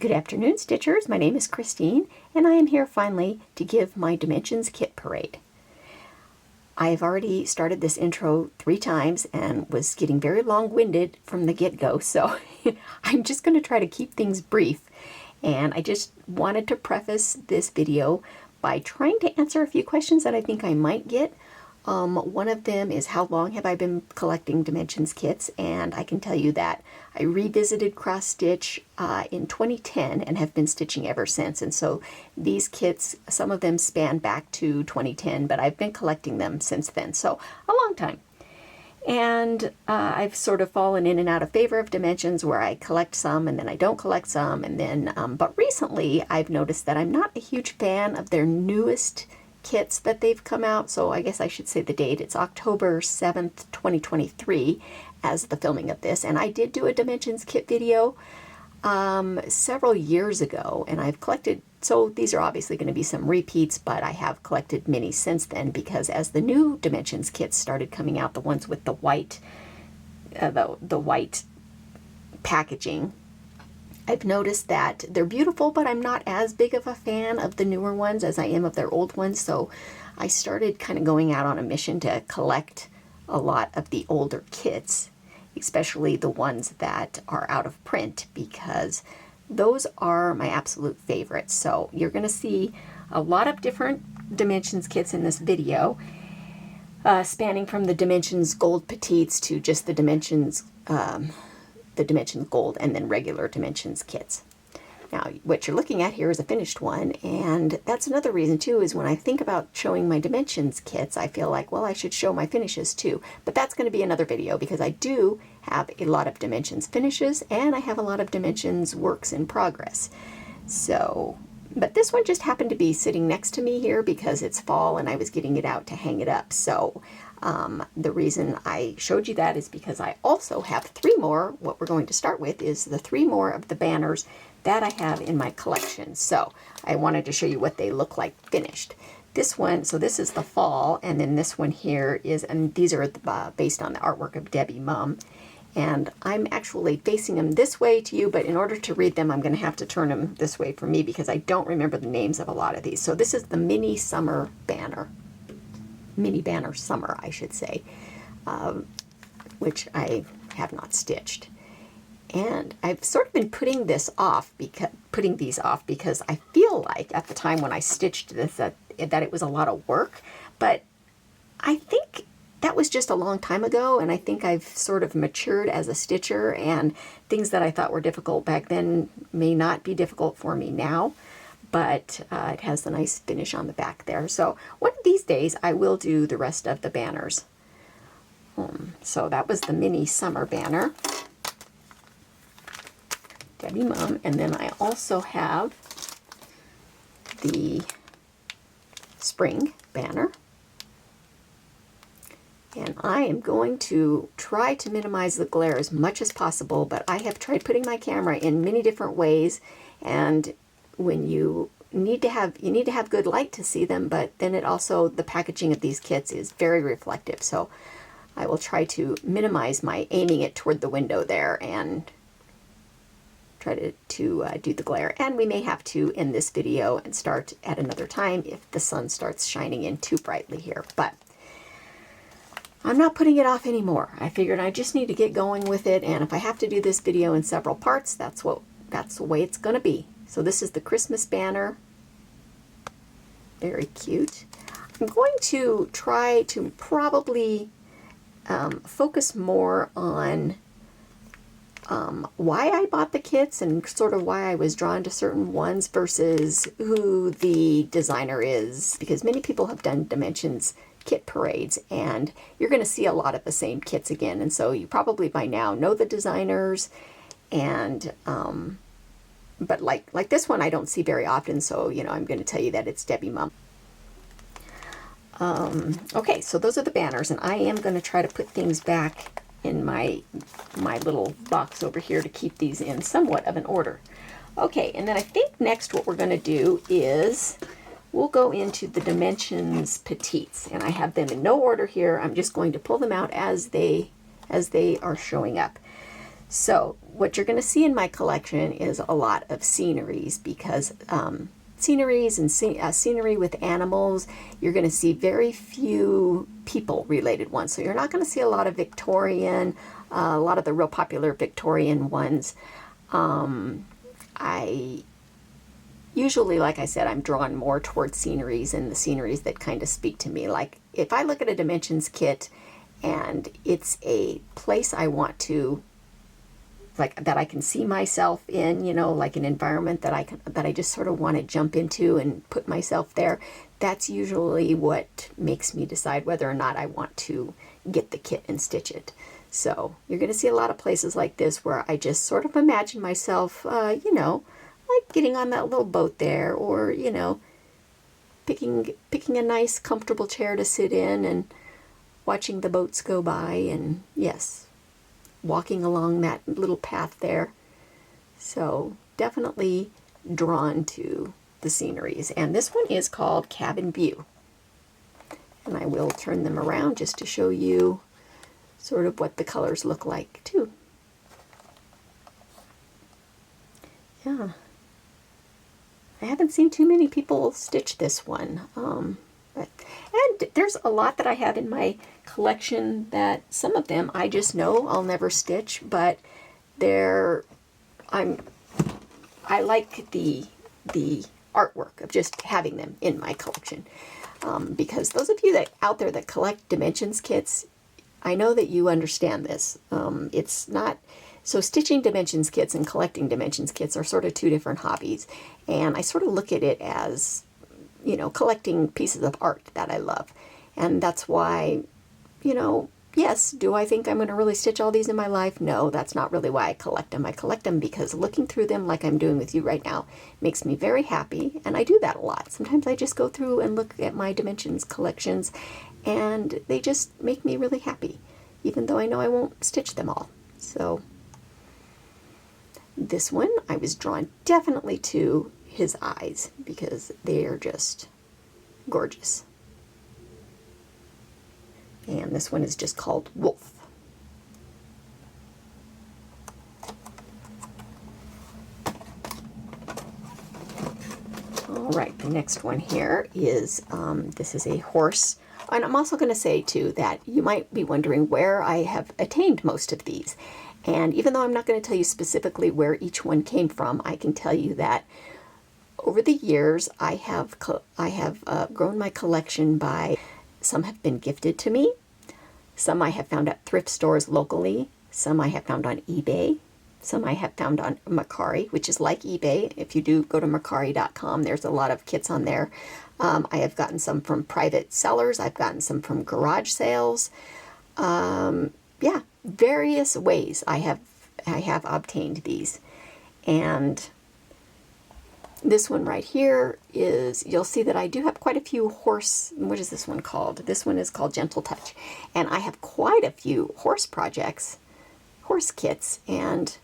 Good afternoon, Stitchers. My name is Christine, and I am here finally to give my Dimensions Kit Parade. I've already started this intro 3 times and was getting very long-winded from the get-go, so I'm just going to try to keep things brief. And I just wanted to preface this video by trying to answer a few questions that I think I might get. One of them is, how long have I been collecting Dimensions kits? And I can tell you that I revisited cross stitch in 2010 and have been stitching ever since. And so these kits, some of them span back to 2010, but I've been collecting them since then, so a long time. And I've sort of fallen in and out of favor of Dimensions, where I collect some and then I don't collect some, and then but recently I've noticed that I'm not a huge fan of their newest kits that they've come out. So I guess I should say the date. It's October 7th, 2023 as the filming of this. And I did do a Dimensions kit video several years ago, and I've collected, so these are obviously going to be some repeats, but I have collected many since then, because as the new Dimensions kits started coming out, the ones with the white the white packaging, I've noticed that they're beautiful, but I'm not as big of a fan of the newer ones as I am of their old ones. So I started kind of going out on a mission to collect a lot of the older kits, especially the ones that are out of print, because those are my absolute favorites. So you're going to see a lot of different Dimensions kits in this video, spanning from the Dimensions Gold Petites to just the Dimensions Gold and then regular Dimensions kits. Now, what you're looking at here is a finished one, and that's another reason too, is when I think about showing my Dimensions kits, I feel like, well, I should show my finishes too. But that's going to be another video, because I do have a lot of Dimensions finishes and I have a lot of Dimensions works in progress. So, but this one just happened to be sitting next to me here because it's fall and I was getting it out to hang it up. So the reason I showed you that is because I also have 3 more. What we're going to start with is the 3 more of the banners that I have in my collection. So I wanted to show you what they look like finished. This one, so this is the fall, and then this one here is, and these are based on the artwork of Debbie Mum. And I'm actually facing them this way to you, but in order to read them, I'm going to have to turn them this way for me, because I don't remember the names of a lot of these. So this is the mini summer banner. Mini banner summer, I should say, which I have not stitched. And I've sort of been putting these off because I feel like at the time when I stitched this that it was a lot of work, but I think that was just a long time ago, and I think I've sort of matured as a stitcher, and things that I thought were difficult back then may not be difficult for me now. But it has a nice finish on the back there. So one of these days I will do the rest of the banners. So that was the mini summer banner, Debbie Mum, and then I also have the spring banner. And I am going to try to minimize the glare as much as possible, but I have tried putting my camera in many different ways, and when you need to have good light to see them, but then it also, the packaging of these kits is very reflective. So I will try to minimize my aiming it toward the window there and try to do the glare. And we may have to end this video and start at another time if the sun starts shining in too brightly here. But I'm not putting it off anymore. I figured I just need to get going with it, and if I have to do this video in several parts, that's the way it's going to be. So this is the Christmas banner. Very cute. I'm going to try to probably focus more on why I bought the kits and sort of why I was drawn to certain ones versus who the designer is, because many people have done Dimensions kit parades, and you're going to see a lot of the same kits again. And so you probably by now know the designers, and but like this one I don't see very often, so you know, I'm going to tell you that it's Debbie Mum. Okay, so those are the banners, and I am going to try to put things back in my little box over here to keep these in somewhat of an order. Okay, and then I think next what we're going to do is we'll go into the Dimensions petites, and I have them in no order here. I'm just going to pull them out as they are showing up. So what you're going to see in my collection is a lot of sceneries, because sceneries and scenery with animals, you're going to see very few people related ones. So you're not going to see a lot of Victorian, a lot of the real popular Victorian ones. I usually, like I said, I'm drawn more towards sceneries and the sceneries that kind of speak to me. Like if I look at a Dimensions kit and it's a place I want to, like, that I can see myself in, you know, like an environment that I just sort of want to jump into and put myself there, that's usually what makes me decide whether or not I want to get the kit and stitch it. So you're going to see a lot of places like this where I just sort of imagine myself, you know, like getting on that little boat there, or, you know, picking a nice comfortable chair to sit in and watching the boats go by, and yes, walking along that little path there. So definitely drawn to the sceneries. And this one is called Cabin View. And I will turn them around just to show you sort of what the colors look like too. Yeah. I haven't seen too many people stitch this one. And there's a lot that I have in my collection that some of them I just know I'll never stitch, but I like the artwork of just having them in my collection. Because those of you that out there that collect Dimensions kits, I know that you understand this. It's not so stitching Dimensions kits and collecting Dimensions kits are sort of two different hobbies, and I sort of look at it as, you know, collecting pieces of art that I love. And that's why, you know, yes, do I think I'm going to really stitch all these in my life? No, that's not really why I collect them. I collect them because looking through them like I'm doing with you right now makes me very happy, and I do that a lot. Sometimes I just go through and look at my Dimensions collections, and they just make me really happy, even though I know I won't stitch them all. So this one, I was drawn definitely to his eyes because they are just gorgeous. And this one is just called Wolf. All right, the next one here is, this is a horse. And I'm also going to say too that you might be wondering where I have attained most of these. And even though I'm not going to tell you specifically where each one came from, I can tell you that over the years I have grown my collection by, some have been gifted to me, some I have found at thrift stores locally, some I have found on eBay, some I have found on Mercari, which is like eBay. If you do go to Mercari.com, there's a lot of kits on there. I have gotten some from private sellers. I've gotten some from garage sales. Yeah, various ways I have obtained these. And this one right here is, you'll see that I do have quite a few horse, what is this one called? This one is called Gentle Touch. And I have quite a few horse projects, horse kits, and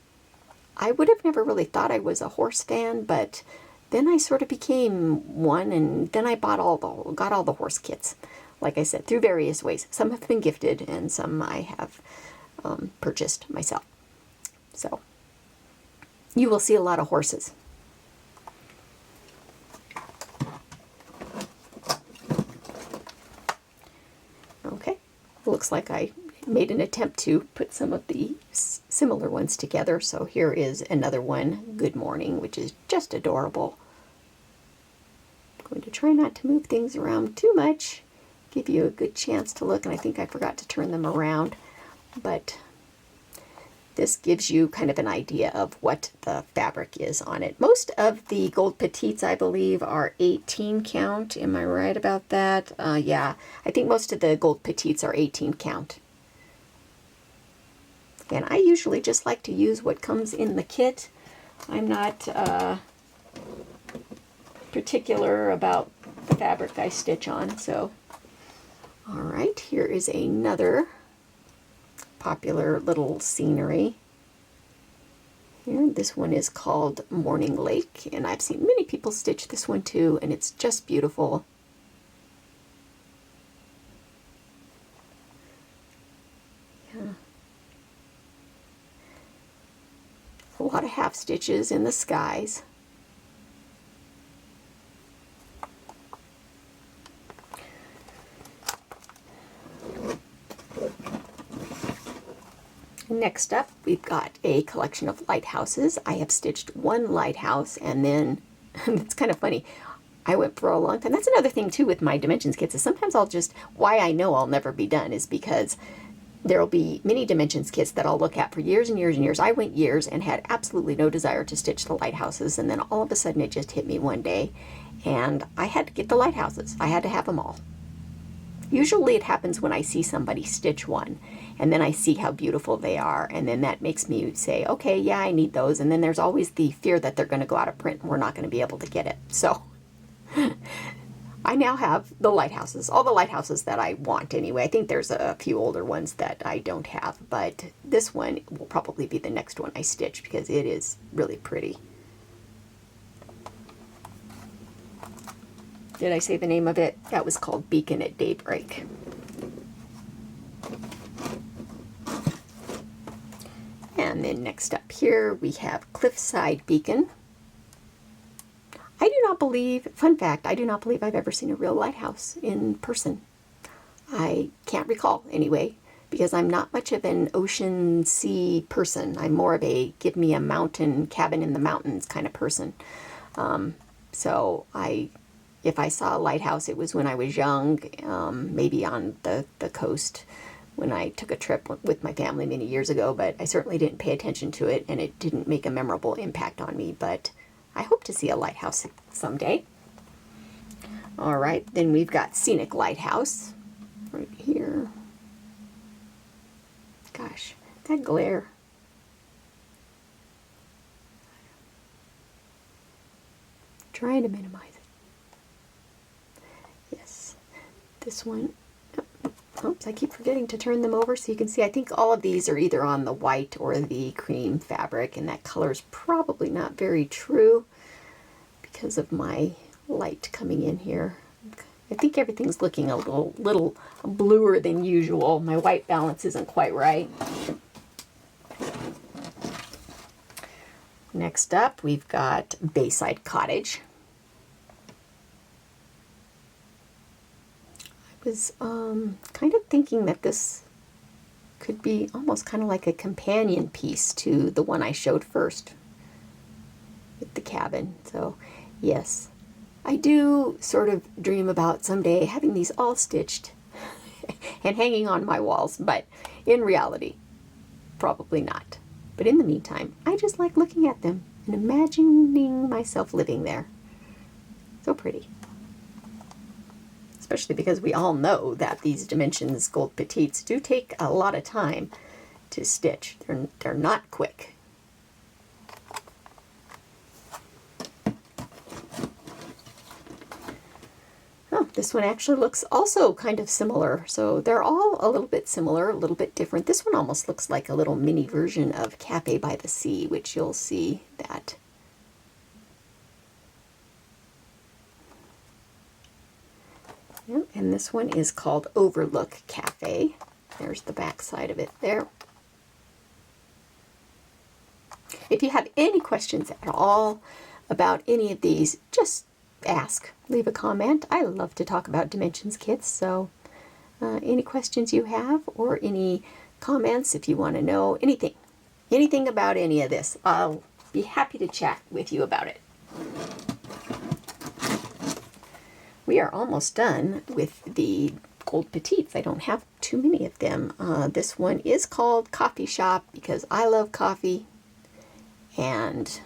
I would have never really thought I was a horse fan, but then I sort of became one, and then I got all the horse kits. Like I said, through various ways. Some have been gifted, and some I have purchased myself. So you will see a lot of horses. Okay, looks like I made an attempt to put some of the similar ones together. So here is another one, Good Morning, which is just adorable. I'm going to try not to move things around too much, give you a good chance to look, and I think I forgot to turn them around, but this gives you kind of an idea of what the fabric is on it. Most of the gold petites, I believe, are 18 count. Am I right about that? Yeah, I think most of the gold petites are 18 count. And I usually just like to use what comes in the kit. I'm not particular about the fabric I stitch on, so. All right, here is another popular little scenery. Here, this one is called Morning Lake, and I've seen many people stitch this one too, and it's just beautiful. Yeah. a lot of half stitches in the skies. Next up, we've got a collection of lighthouses. I have stitched one lighthouse, and then it's kind of funny. I went for a long time. That's another thing too with my dimensions kits, is sometimes I'll just, why I know I'll never be done is because there'll be many dimensions kits that I'll look at for years and years and years. I went years and had absolutely no desire to stitch the lighthouses, and then all of a sudden it just hit me one day, and I had to get the lighthouses. I had to have them all. Usually it happens when I see somebody stitch one, and then I see how beautiful they are, and then that makes me say, okay, yeah, I need those. And then there's always the fear that they're going to go out of print and we're not going to be able to get it. So I now have the lighthouses, all the lighthouses that I want anyway. I think there's a few older ones that I don't have, but this one will probably be the next one I stitch because it is really pretty. Did I say the name of it? That was called Beacon at Daybreak. And then next up here we have Cliffside Beacon. I do not believe, fun fact, I do not believe I've ever seen a real lighthouse in person. I can't recall anyway, because I'm not much of an ocean sea person. I'm more of a give me a mountain cabin in the mountains kind of person. So if I saw a lighthouse, it was when I was young, maybe on the coast when I took a trip with my family many years ago, but I certainly didn't pay attention to it, and it didn't make a memorable impact on me, but I hope to see a lighthouse someday. All right, then we've got Scenic Lighthouse right here. Gosh, that glare. Trying to minimize it. Yes, this one. Oops, I keep forgetting to turn them over so you can see. I think all of these are either on the white or the cream fabric, and that color is probably not very true because of my light coming in here. I think everything's looking a little bluer than usual. My white balance isn't quite right. Next up, we've got Bayside Cottage. I was kind of thinking that this could be almost kind of like a companion piece to the one I showed first with the cabin. So yes, I do sort of dream about someday having these all stitched and hanging on my walls, but in reality, probably not. But in the meantime, I just like looking at them and imagining myself living there. So pretty. Especially because we all know that these Dimensions Gold Petites do take a lot of time to stitch. They're not quick. Oh, this one actually looks also kind of similar. So they're all a little bit similar, a little bit different. This one almost looks like a little mini version of Cafe by the Sea, which you'll see that. Yep, and this one is called Overlook Cafe. There's the back side of it there. If you have any questions at all about any of these, just ask. Leave a comment. I love to talk about Dimensions kits, so any questions you have or any comments if you want to know anything about any of this, I'll be happy to chat with you about it. We are almost done with the Gold Petites. I don't have too many of them. This one is called Coffee Shop because I love coffee. And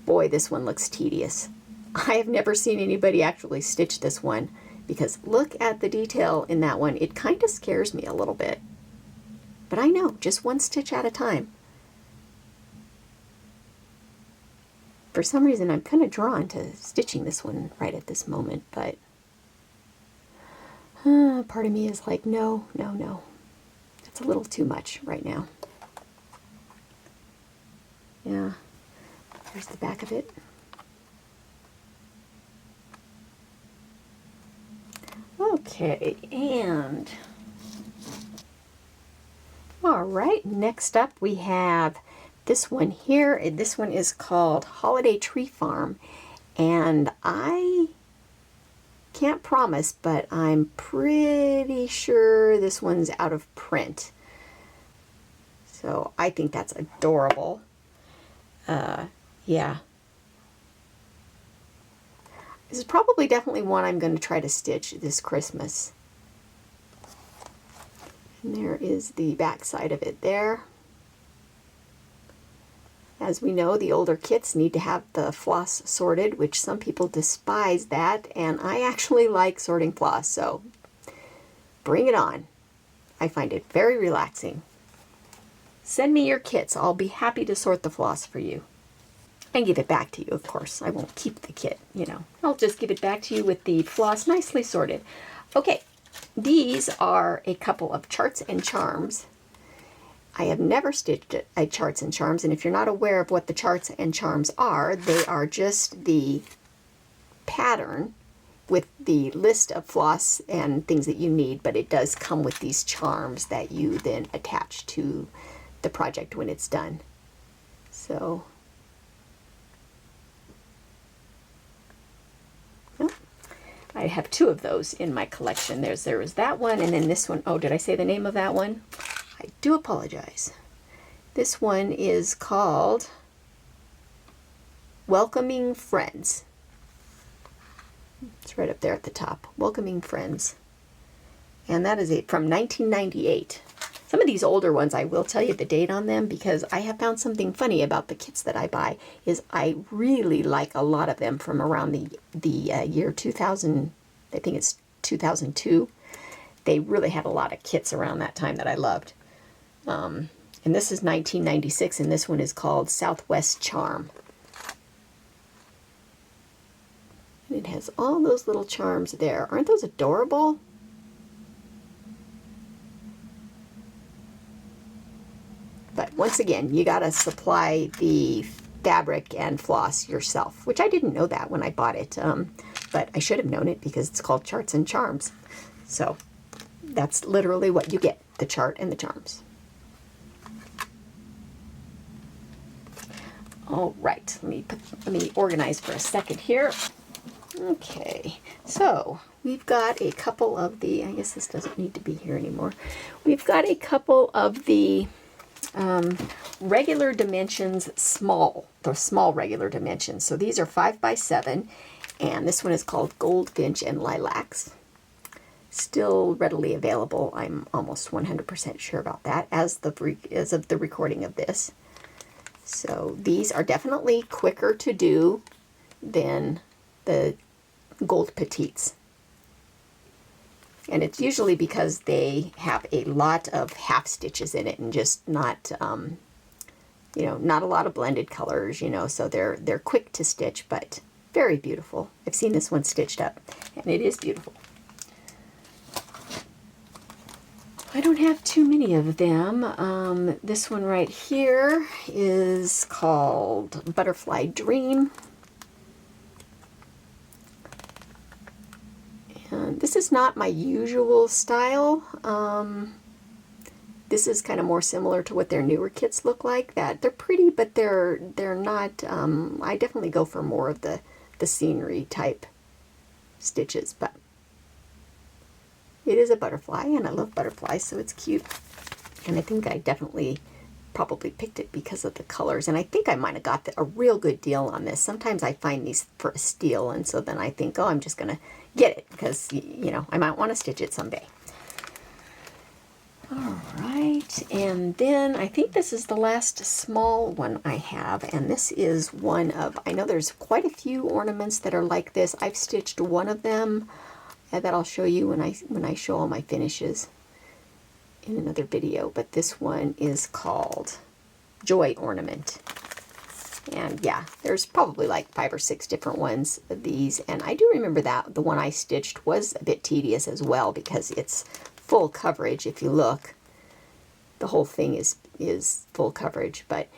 boy, this one looks tedious. I have never seen anybody actually stitch this one because look at the detail in that one. It kind of scares me a little bit. But I know, just one stitch at a time. For some reason, I'm kind of drawn to stitching this one right at this moment, but part of me is like, no, no, no. It's a little too much right now. Yeah, here's the back of it. Okay, and all right, next up we have this one here. This one is called Holiday Tree Farm, and I can't promise, but I'm pretty sure this one's out of print. So I think that's adorable. Yeah. This is probably definitely one I'm going to try to stitch this Christmas. And there is the back side of it there. As we know, the older kits need to have the floss sorted, which some people despise that, and I actually like sorting floss, so bring it on. I find it very relaxing. Send me your kits. I'll be happy to sort the floss for you. And give it back to you, of course. I won't keep the kit, you know. I'll just give it back to you with the floss nicely sorted. Okay, these are a couple of charts and charms. I have never stitched a charts and charms, and if you're not aware of what the charts and charms are, they are just the pattern with the list of floss and things that you need, but it does come with these charms that you then attach to the project when it's done. So, well, I have two of those in my collection. There was that one, and then this one. Oh, did I say the name of that one? I do apologize. This one is called Welcoming Friends. It's right up there at the top. Welcoming Friends. And that is from 1998. Some of these older ones, I will tell you the date on them, because I have found something funny about the kits that I buy, is I really like a lot of them from around the year 2000, I think it's 2002. They really had a lot of kits around that time that I loved. And this is 1996, and this one is called Southwest Charm. And it has all those little charms there. Aren't those adorable? But once again, you gotta supply the fabric and floss yourself, which I didn't know that when I bought it, but I should have known it because it's called Charts and Charms. So that's literally what you get, the chart and the charms. All right, let me organize for a second here. Okay, so we've got a couple of the, I guess this doesn't need to be here anymore. We've got a couple of the regular dimensions the small regular dimensions. So these are 5x7, and this one is called Goldfinch and Lilacs. Still readily available. I'm almost 100% sure about that as of the recording of this. So these are definitely quicker to do than the gold petites. And it's usually because they have a lot of half stitches in it and just not, you know, not a lot of blended colors, you know, so they're quick to stitch, but very beautiful. I've seen this one stitched up, and it is beautiful. I don't have too many of them. This one right here is called Butterfly Dream. And this is not my usual style. This is kind of more similar to what their newer kits look like. That they're pretty, but they're not. I definitely go for more of the scenery type stitches, but it is a butterfly, and I love butterflies, so it's cute. And I think I definitely probably picked it because of the colors, and I think I might have got a real good deal on this. Sometimes I find these for a steal, and so then I think, oh, I'm just going to get it because, you know, I might want to stitch it someday. All right, and then I think this is the last small one I have, and this is one of, I know there's quite a few ornaments that are like this. I've stitched one of them that I'll show you when I show all my finishes in another video, but this one is called Joy Ornament. And yeah, there's probably like 5 or 6 different ones of these, and I do remember that the one I stitched was a bit tedious as well because it's full coverage. If you look, the whole thing is full coverage, but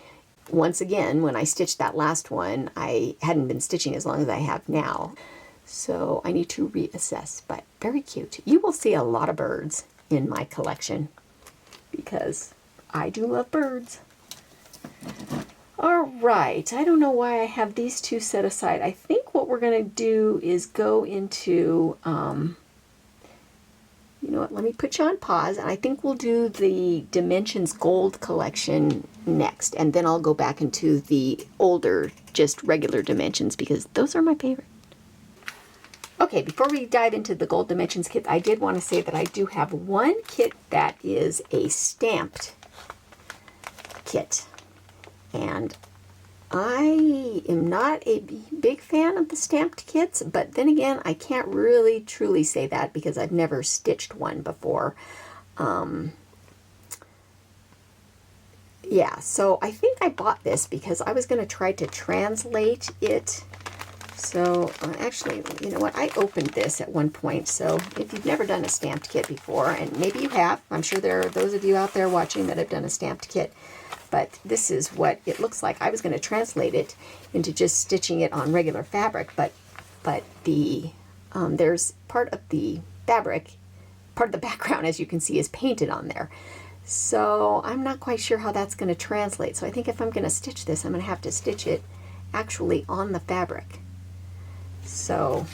once again, when I stitched that last one, I hadn't been stitching as long as I have now. So I need to reassess, but very cute. You will see a lot of birds in my collection because I do love birds. All right, I don't know why I have these two set aside. I think what we're going to do is go into, you know what, let me put you on pause, and I think we'll do the Dimensions Gold collection next, and then I'll go back into the older, just regular Dimensions, because those are my favorite. Okay, before we dive into the Gold Dimensions kit, I did want to say that I do have one kit that is a stamped kit. And I am not a big fan of the stamped kits, but then again, I can't really truly say that because I've never stitched one before. Yeah, so I think I bought this because I was going to try to translate it. So actually, you know what, I opened this at one point, so if you've never done a stamped kit before, and maybe you have, I'm sure there are those of you out there watching that have done a stamped kit, but this is what it looks like. I was going to translate it into just stitching it on regular fabric, but the there's part of the fabric, part of the background, as you can see, is painted on there. So I'm not quite sure how that's going to translate. So I think if I'm going to stitch this, I'm going to have to stitch it actually on the fabric. So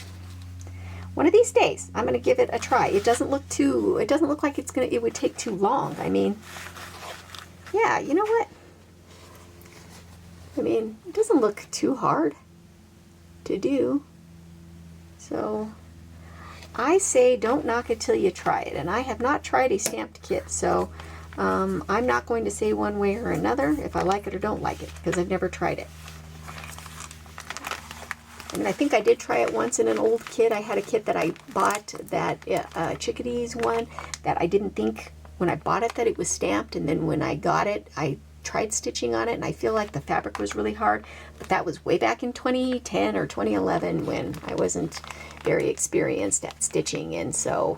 one of these days, I'm going to give it a try. It doesn't look like it would take too long. I mean, yeah, you know what? I mean, it doesn't look too hard to do. So I say don't knock it till you try it. And I have not tried a stamped kit, so I'm not going to say one way or another if I like it or don't like it, because I've never tried it. I mean, I think I did try it once in an old kit. I had a kit that I bought, that chickadees one, that I didn't think when I bought it that it was stamped, and then when I got it, I tried stitching on it, and I feel like the fabric was really hard, but that was way back in 2010 or 2011 when I wasn't very experienced at stitching, and so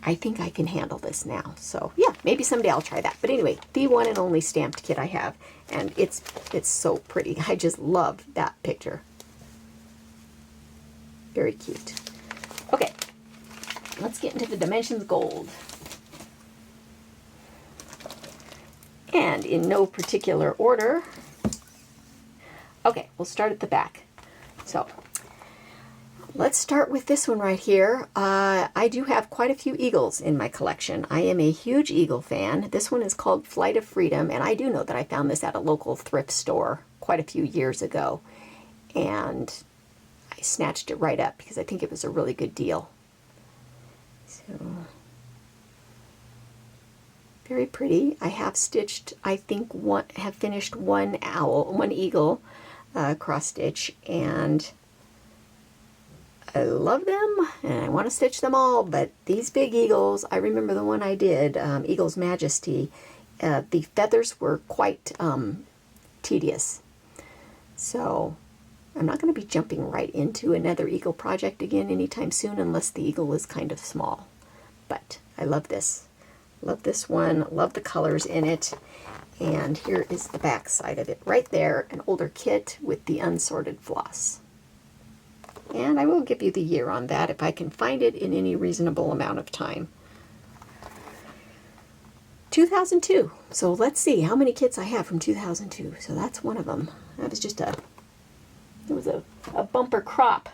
I think I can handle this now. So yeah, maybe someday I'll try that. But anyway, the one and only stamped kit I have, and it's so pretty. I just love that picture. Very cute. Okay, let's get into the Dimensions Gold. And in no particular order. Okay, we'll start at the back. So let's start with this one right here. I do have quite a few eagles in my collection. I am a huge eagle fan. This one is called Flight of Freedom, and I do know that I found this at a local thrift store quite a few years ago. And I snatched it right up because I think it was a really good deal. So, very pretty. I have stitched, I think, have finished one eagle cross stitch, and I love them, and I want to stitch them all, but these big eagles, I remember the one I did, Eagle's Majesty, the feathers were quite tedious. So I'm not going to be jumping right into another eagle project again anytime soon unless the eagle is kind of small. But I love this. Love this one. Love the colors in it. And here is the back side of it. Right there, an older kit with the unsorted floss. And I will give you the year on that if I can find it in any reasonable amount of time. 2002. So let's see how many kits I have from 2002. So that's one of them. That was just it was a bumper crop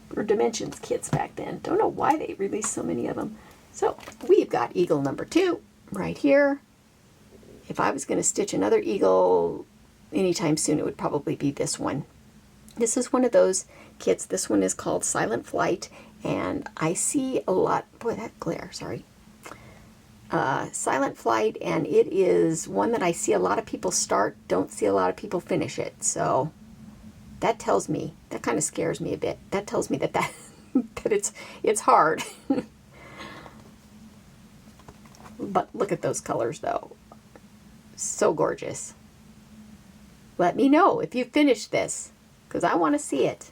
for Dimensions kits back then. Don't know why they released so many of them. So we've got eagle number 2 right here. If I was going to stitch another eagle anytime soon, it would probably be this one. This is one of those kits. This one is called Silent Flight, and I see a lot, boy, that glare, sorry. Silent Flight, and it is one that I see a lot of people start, don't see a lot of people finish it. So that tells me, that kind of scares me a bit. That tells me that that it's hard. But look at those colors though. So gorgeous. Let me know if you finished this, because I want to see it.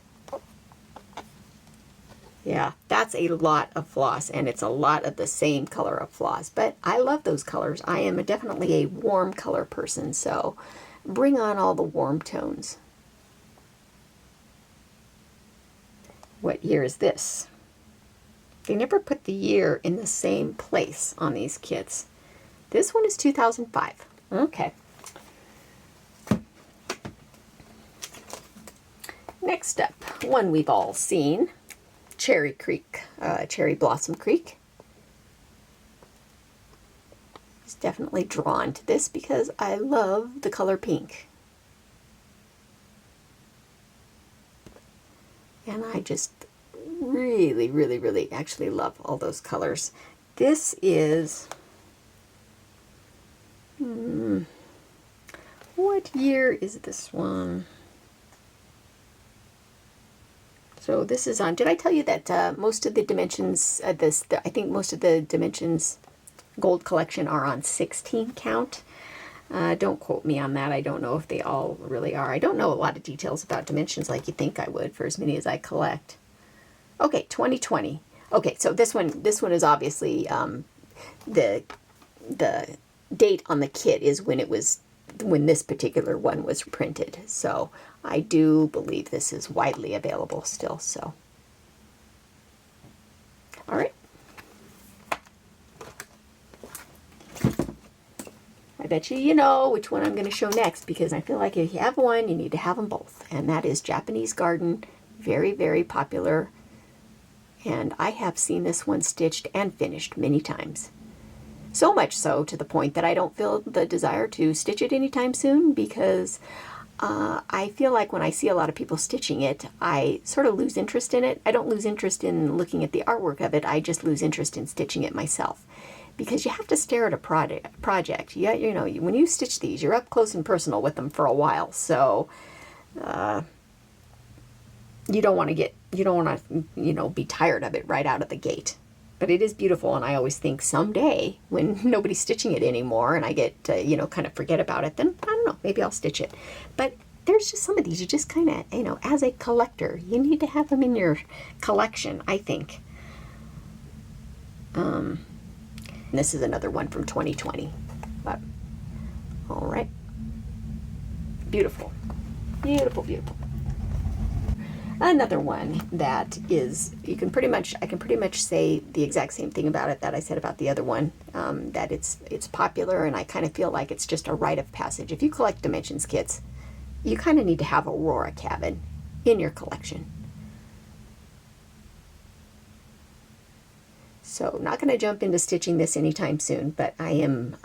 Yeah, that's a lot of floss, and it's a lot of the same color of floss, but I love those colors. I am definitely a warm color person, so bring on all the warm tones. What year is this? They never put the year in the same place on these kits. This one is 2005. Okay. Next up, one we've all seen, Cherry Creek, Cherry Blossom Creek. I was definitely drawn to this because I love the color pink. And I just really, really, really actually love all those colors. This is, what year is this one? So this is on, did I tell you that most of the Dimensions, I think most of the Dimensions gold collection are on 16 count. Don't quote me on that. I don't know if they all really are. I don't know a lot of details about Dimensions like you think I would for as many as I collect. Okay, 2020. Okay, so this one is obviously the date on the kit is when this particular one was printed. So I do believe this is widely available still. So, all right. I bet you know which one I'm going to show next, because I feel like if you have one, you need to have them both. And that is Japanese Garden. Very, very popular. And I have seen this one stitched and finished many times. So much so to the point that I don't feel the desire to stitch it anytime soon, because I feel like when I see a lot of people stitching it, I sort of lose interest in it. I don't lose interest in looking at the artwork of it. I just lose interest in stitching it myself. Because you have to stare at a project. Yeah, you know, when you stitch these, you're up close and personal with them for a while. So you don't want to be tired of it right out of the gate. But it is beautiful, and I always think someday when nobody's stitching it anymore and I get to, kind of forget about it, then I don't know, maybe I'll stitch it. But there's just some of these you just kind of, as a collector, you need to have them in your collection, I think. This is another one from 2020. But, all right. Beautiful. Beautiful, beautiful. Another one that is, I can pretty much say the exact same thing about it that I said about the other one, that it's popular, and I kind of feel like it's just a rite of passage. If you collect Dimensions kits, you kind of need to have Aurora Cabin in your collection. So not going to jump into stitching this anytime soon, but I am,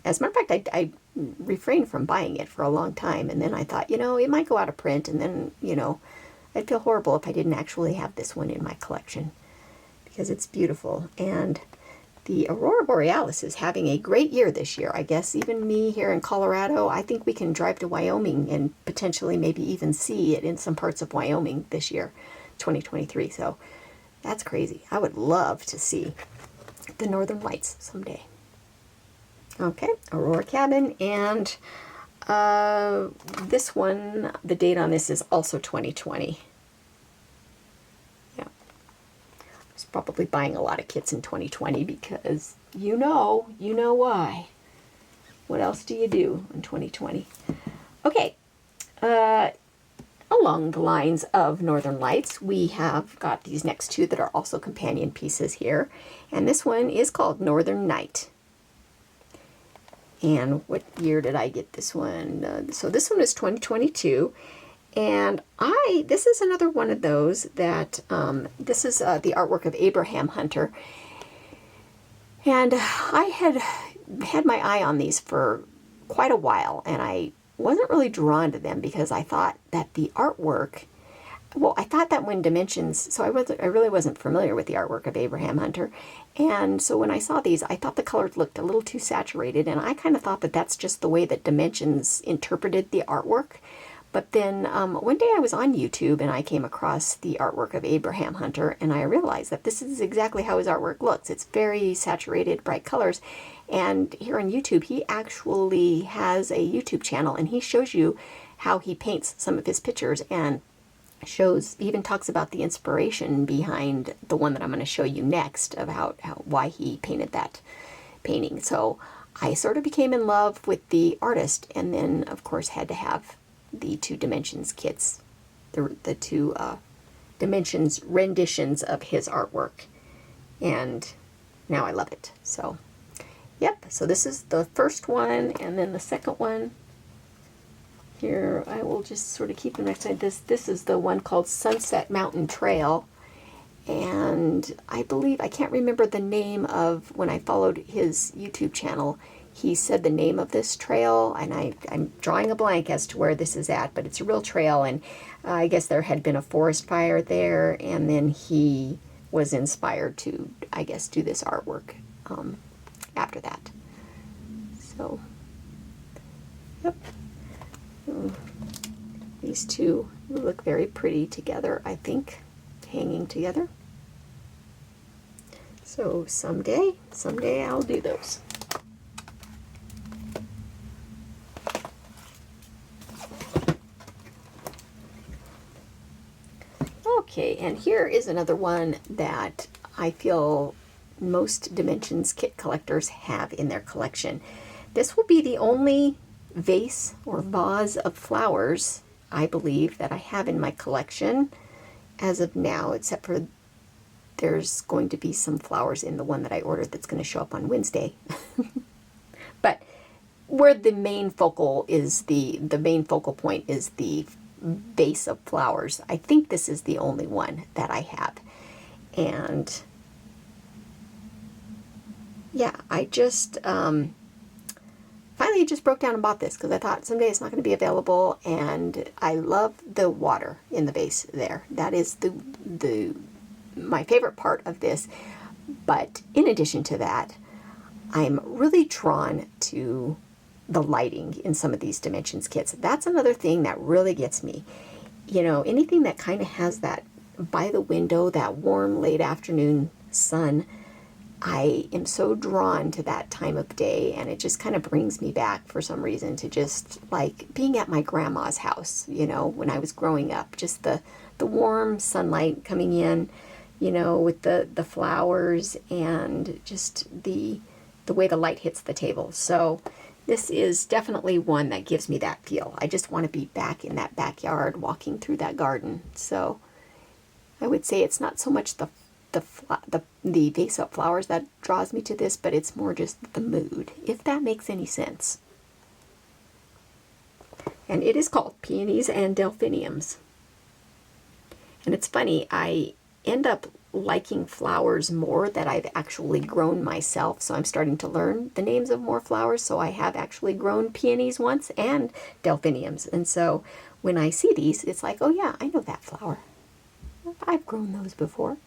as a matter of fact, I refrained from buying it for a long time, and then I thought, it might go out of print, and then, I'd feel horrible if I didn't actually have this one in my collection, because it's beautiful. And the Aurora Borealis is having a great year this year. I guess even me here in Colorado, I think we can drive to Wyoming and potentially maybe even see it in some parts of Wyoming this year, 2023. So that's crazy. I would love to see the Northern Lights someday. Okay, Aurora Cabin, and this one, the date on this is also 2020. Yeah. I was probably buying a lot of kits in 2020 because you know why. What else do you do in 2020? Okay. Along the lines of Northern Lights, we have got these next two that are also companion pieces here. And this one is called Northern Night. And what year did I get this one? So this one is 2022. And this is another one of those that, this is the artwork of Abraham Hunter. And I had my eye on these for quite a while, and I wasn't really drawn to them because I thought that the artwork, I thought that when Dimensions, so I really wasn't familiar with the artwork of Abraham Hunter, and so when I saw these, I thought the colors looked a little too saturated, and I kind of thought that that's just the way that Dimensions interpreted the artwork. But then one day I was on YouTube and I came across the artwork of Abraham Hunter, and I realized that this is exactly how his artwork looks. It's very saturated, bright colors. And here on YouTube, he actually has a YouTube channel, and he shows you how he paints some of his pictures, and even talks about the inspiration behind the one that I'm going to show you next, about why he painted that painting. So I sort of became in love with the artist, and then of course had to have the two Dimensions kits, the two Dimensions renditions of his artwork, and now I love it. So Yep, so this is the first one, and then the second one. Here, I will just sort of keep them next to this. This is the one called Sunset Mountain Trail. And I believe, I can't remember the name of, when I followed his YouTube channel, he said the name of this trail, and I'm drawing a blank as to where this is at, but it's a real trail, and I guess there had been a forest fire there, and then he was inspired to, I guess, do this artwork after that. So, yep. These two look very pretty together, I think, hanging together. So someday I'll do those. Okay, and here is another one that I feel most Dimensions kit collectors have in their collection. This will be the only vase or vase of flowers, I believe, that I have in my collection as of now, except for there's going to be some flowers in the one that I ordered that's going to show up on Wednesday. But where the main focal is, the main focal point is the vase of flowers. I think this is the only one that I have. And yeah, I just finally just broke down and bought this because I thought someday it's not going to be available, and I love the water in the vase there. That is my favorite part of this. But in addition to that, I'm really drawn to the lighting in some of these Dimensions kits. That's another thing that really gets me. You know, anything that kind of has that by the window, that warm late afternoon sun, I am so drawn to that time of day, and it just kind of brings me back for some reason to just like being at my grandma's house, you know, when I was growing up. Just the warm sunlight coming in, you know, with the flowers, and just the way the light hits the table. So this is definitely one that gives me that feel. I just want to be back in that backyard walking through that garden. So I would say it's not so much the vase of flowers that draws me to this, but it's more just the mood, if that makes any sense. And it is called Peonies and Delphiniums. And it's funny, I end up liking flowers more that I've actually grown myself, so I'm starting to learn the names of more flowers. So I have actually grown peonies once and delphiniums, and so when I see these, it's like, oh yeah, I know that flower. I've grown those before.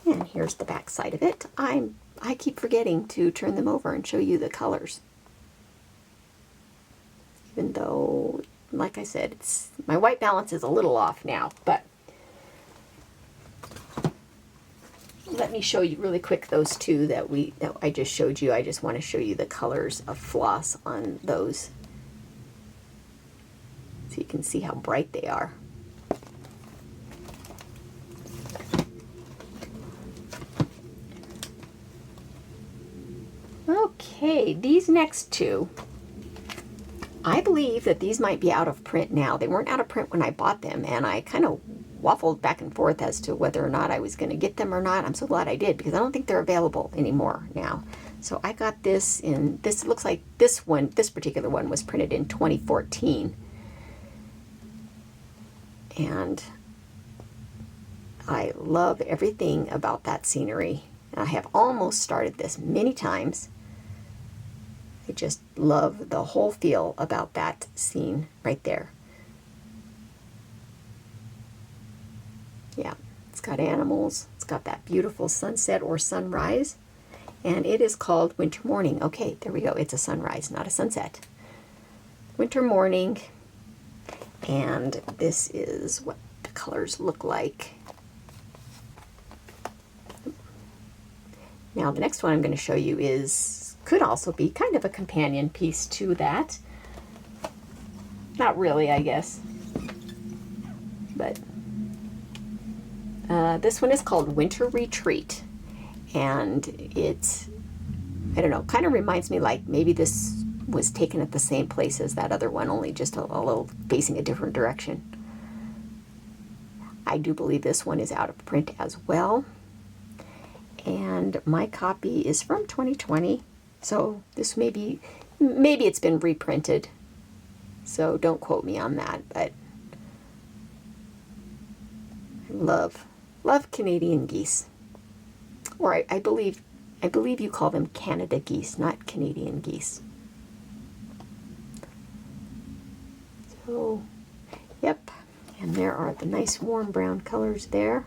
And here's the back side of it. I keep forgetting to turn them over and show you the colors. Even though, like I said, my white balance is a little off now, but let me show you really quick those two that I just showed you. I just want to show you the colors of floss on those, so you can see how bright they are. Okay, these next two, I believe that these might be out of print now. They weren't out of print when I bought them, and I kind of waffled back and forth as to whether or not I was going to get them or not. I'm so glad I did, because I don't think they're available anymore now. So I got this in, this looks like this particular one was printed in 2014. And I love everything about that scenery. I have almost started this many times. I just love the whole feel about that scene right there. Yeah, it's got animals, it's got that beautiful sunset or sunrise, and it is called Winter Morning. Okay, there we go, it's a sunrise, not a sunset. Winter Morning, and this is what the colors look like. Now the next one I'm going to show you could also be kind of a companion piece to that. Not really, I guess. But this one is called Winter Retreat. And it's, I don't know, kind of reminds me like maybe this was taken at the same place as that other one, only just a little facing a different direction. I do believe this one is out of print as well. And my copy is from 2020. So this maybe it's been reprinted. So don't quote me on that, but I love Canadian geese. Or I believe you call them Canada geese, not Canadian geese. So, yep. And there are the nice warm brown colors there.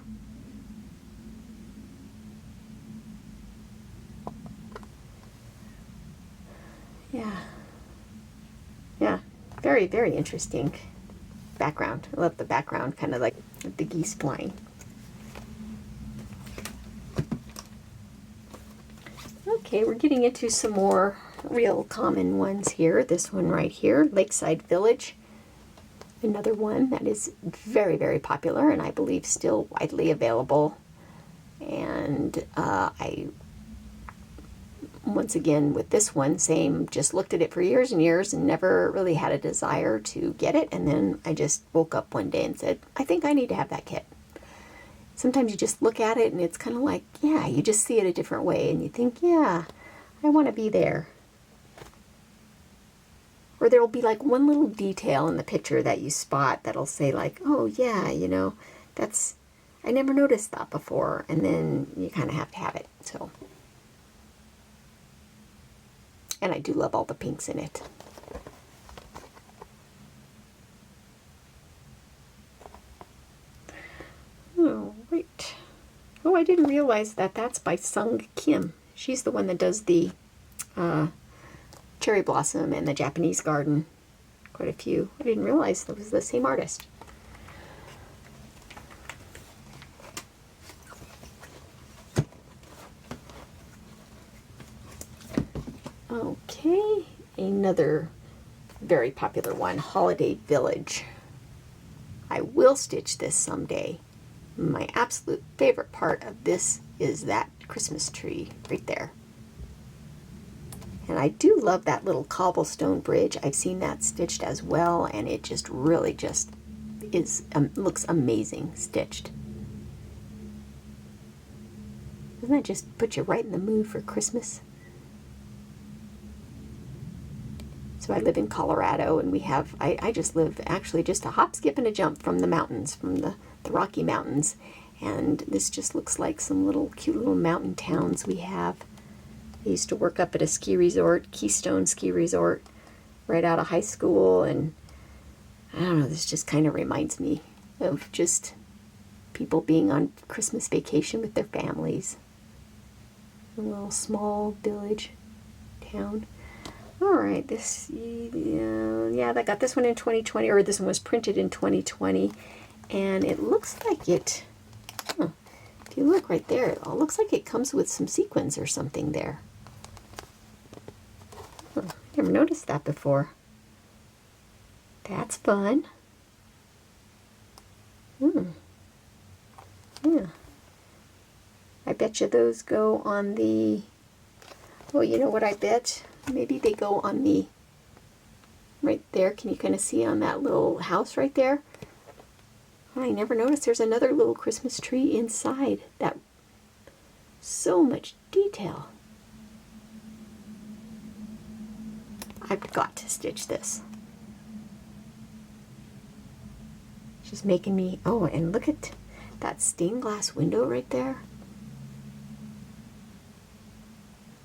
Yeah. Yeah. Very, very interesting background. I love the background, kind of like the geese flying. Okay, we're getting into some more real common ones here. This one right here, Lakeside Village. Another one that is very, very popular and I believe still widely available. And I, once again, with this one, same, just looked at it for years and years and never really had a desire to get it. And then I just woke up one day and said, I think I need to have that kit. Sometimes you just look at it and it's kind of like, yeah, you just see it a different way and you think, yeah, I want to be there. Or there will be like one little detail in the picture that you spot that'll say like, oh yeah, you know, that's, I never noticed that before. And then you kind of have to have it, so. And I do love all the pinks in it. Oh, wait. Oh, I didn't realize that that's by Sung Kim. She's the one that does the Cherry Blossom and the Japanese Garden. Quite a few. I didn't realize that was the same artist. Okay, another very popular one, Holiday Village. I will stitch this someday. My absolute favorite part of this is that Christmas tree right there. And I do love that little cobblestone bridge. I've seen that stitched as well, and it just really just is looks amazing stitched. Doesn't that just put you right in the mood for Christmas? So I live in Colorado, and we have, I just live actually just a hop, skip, and a jump from the mountains, from the Rocky Mountains. And this just looks like some little cute little mountain towns we have. I used to work up at a ski resort, Keystone Ski Resort, right out of high school. And I don't know, this just kind of reminds me of just people being on Christmas vacation with their families. A little small village town. All right, this, yeah, I got this one in 2020, or this one was printed in 2020, and it looks like it, if you look right there, it looks like it comes with some sequins or something there. Never noticed that before. That's fun. Yeah. I bet you those go on the, well, you know what I bet? Maybe they go on the, right there. Can you kind of see on that little house right there? I never noticed there's another little Christmas tree inside. That, so much detail. I've got to stitch this. It's just making me, oh, and look at that stained glass window right there.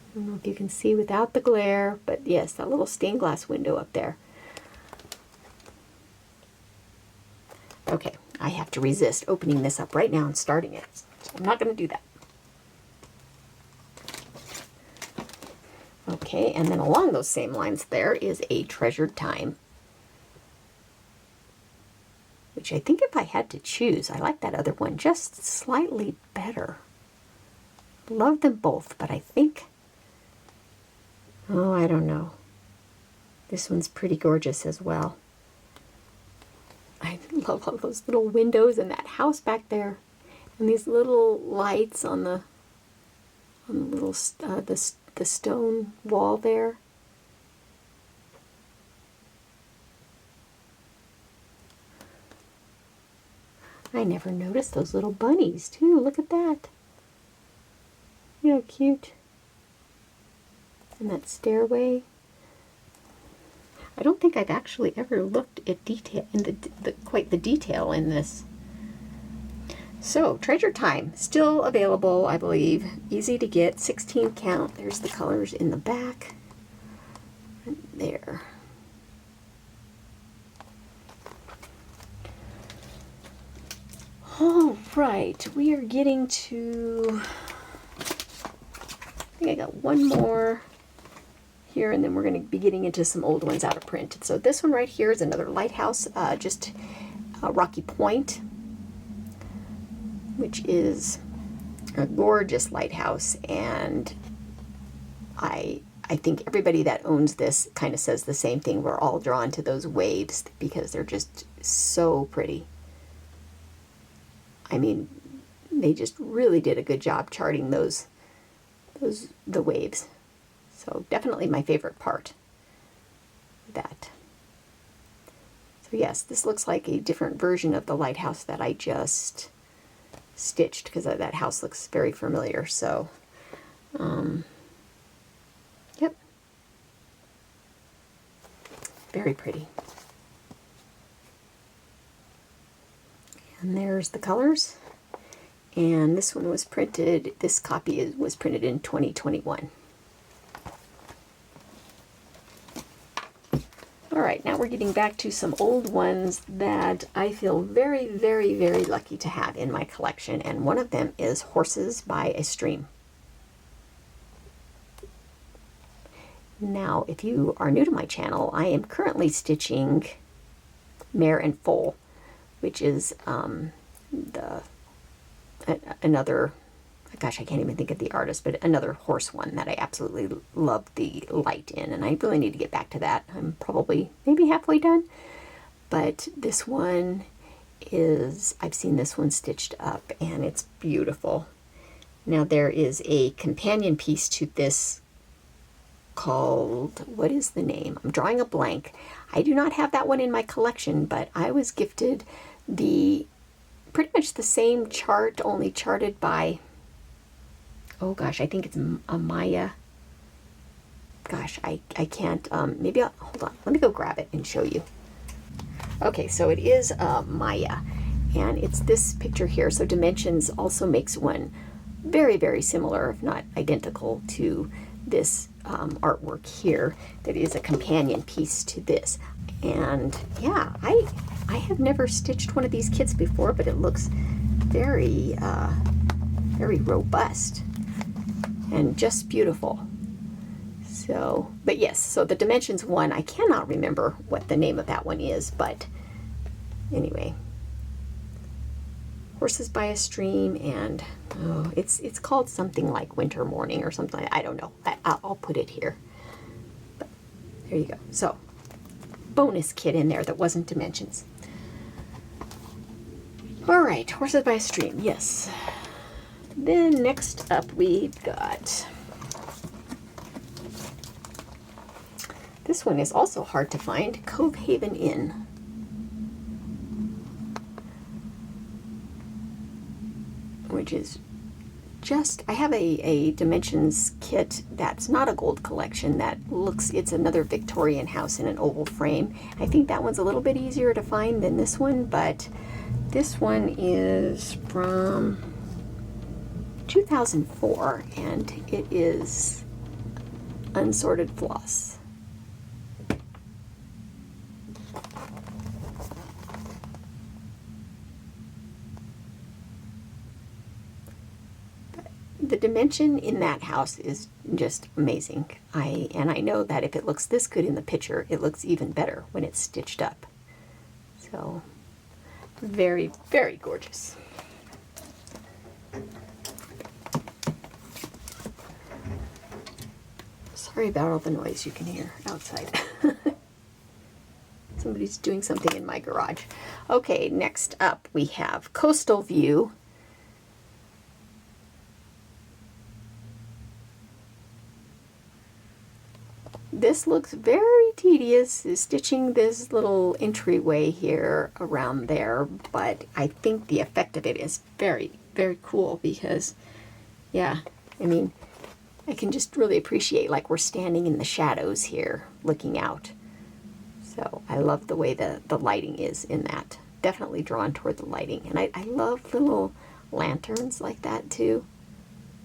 I don't know if you can see without the glare, but yes, that little stained glass window up there. Okay, I have to resist opening this up right now and starting it. So I'm not going to do that. Okay, and then along those same lines there is A Treasured Time, which I think if I had to choose, I like that other one just slightly better. Love them both, but I think, oh, I don't know. This one's pretty gorgeous as well. I love all those little windows and that house back there, and these little lights on the little the stone wall there. I never noticed those little bunnies too. Look at that. Yeah, cute. And that stairway. I don't think I've actually ever looked at detail in quite the detail in this. So, Treasure Time, still available, I believe. Easy to get, 16 count. There's the colors in the back. Right there. All right, we are getting to, I think I got one more here, and then we're going to be getting into some old ones out of print. So this one right here is another lighthouse, just Rocky Point, which is a gorgeous lighthouse, and I think everybody that owns this kind of says the same thing. We're all drawn to those waves because they're just so pretty. I mean, they just really did a good job charting the waves. So definitely my favorite part of that. So yes, this looks like a different version of the lighthouse that I just stitched, because that house looks very familiar. So, yep, very pretty. And there's the colors. And this one was printed, this copy was printed in 2021. All right, now we're getting back to some old ones that I feel very, very, very lucky to have in my collection. And one of them is Horses by a Stream. Now, if you are new to my channel, I am currently stitching Mare and Foal, which is another, gosh, I can't even think of the artist, but another horse one that I absolutely love the light in, and I really need to get back to that. I'm probably maybe halfway done, but this one is, I've seen this one stitched up, and it's beautiful. Now there is a companion piece to this called, what is the name? I'm drawing a blank. I do not have that one in my collection, but I was gifted pretty much the same chart, only charted by, oh gosh, I think it's a Maya. Gosh, I can't, maybe hold on, let me go grab it and show you. Okay, so it is Maya, and it's this picture here. So Dimensions also makes one very, very similar, if not identical, to this artwork here that is a companion piece to this. And yeah, I have never stitched one of these kits before, but it looks very, very robust and just beautiful. So, but yes, so the Dimensions one, I cannot remember what the name of that one is, but anyway. Horses by a Stream, and oh, it's called something like Winter Morning or something. I don't know. I'll put it here. But there you go. So, bonus kit in there that wasn't Dimensions. All right, Horses by a Stream, yes. Then next up we've got, this one is also hard to find, Cove Haven Inn. Which is just, I have a Dimensions kit that's not a gold collection that looks, it's another Victorian house in an oval frame. I think that one's a little bit easier to find than this one, but this one is from 2004, and it is unsorted floss. The dimension in that house is just amazing. I know that if it looks this good in the picture, it looks even better when it's stitched up. So, very, very gorgeous. Sorry about all the noise you can hear outside. Somebody's doing something in my garage. Okay, next up we have Coastal View. This looks very tedious, stitching this little entryway here around there, but I think the effect of it is very, very cool because, yeah, I mean, I can just really appreciate, like, we're standing in the shadows here looking out. So I love the way the lighting is in that. Definitely drawn toward the lighting. And I love little lanterns like that too.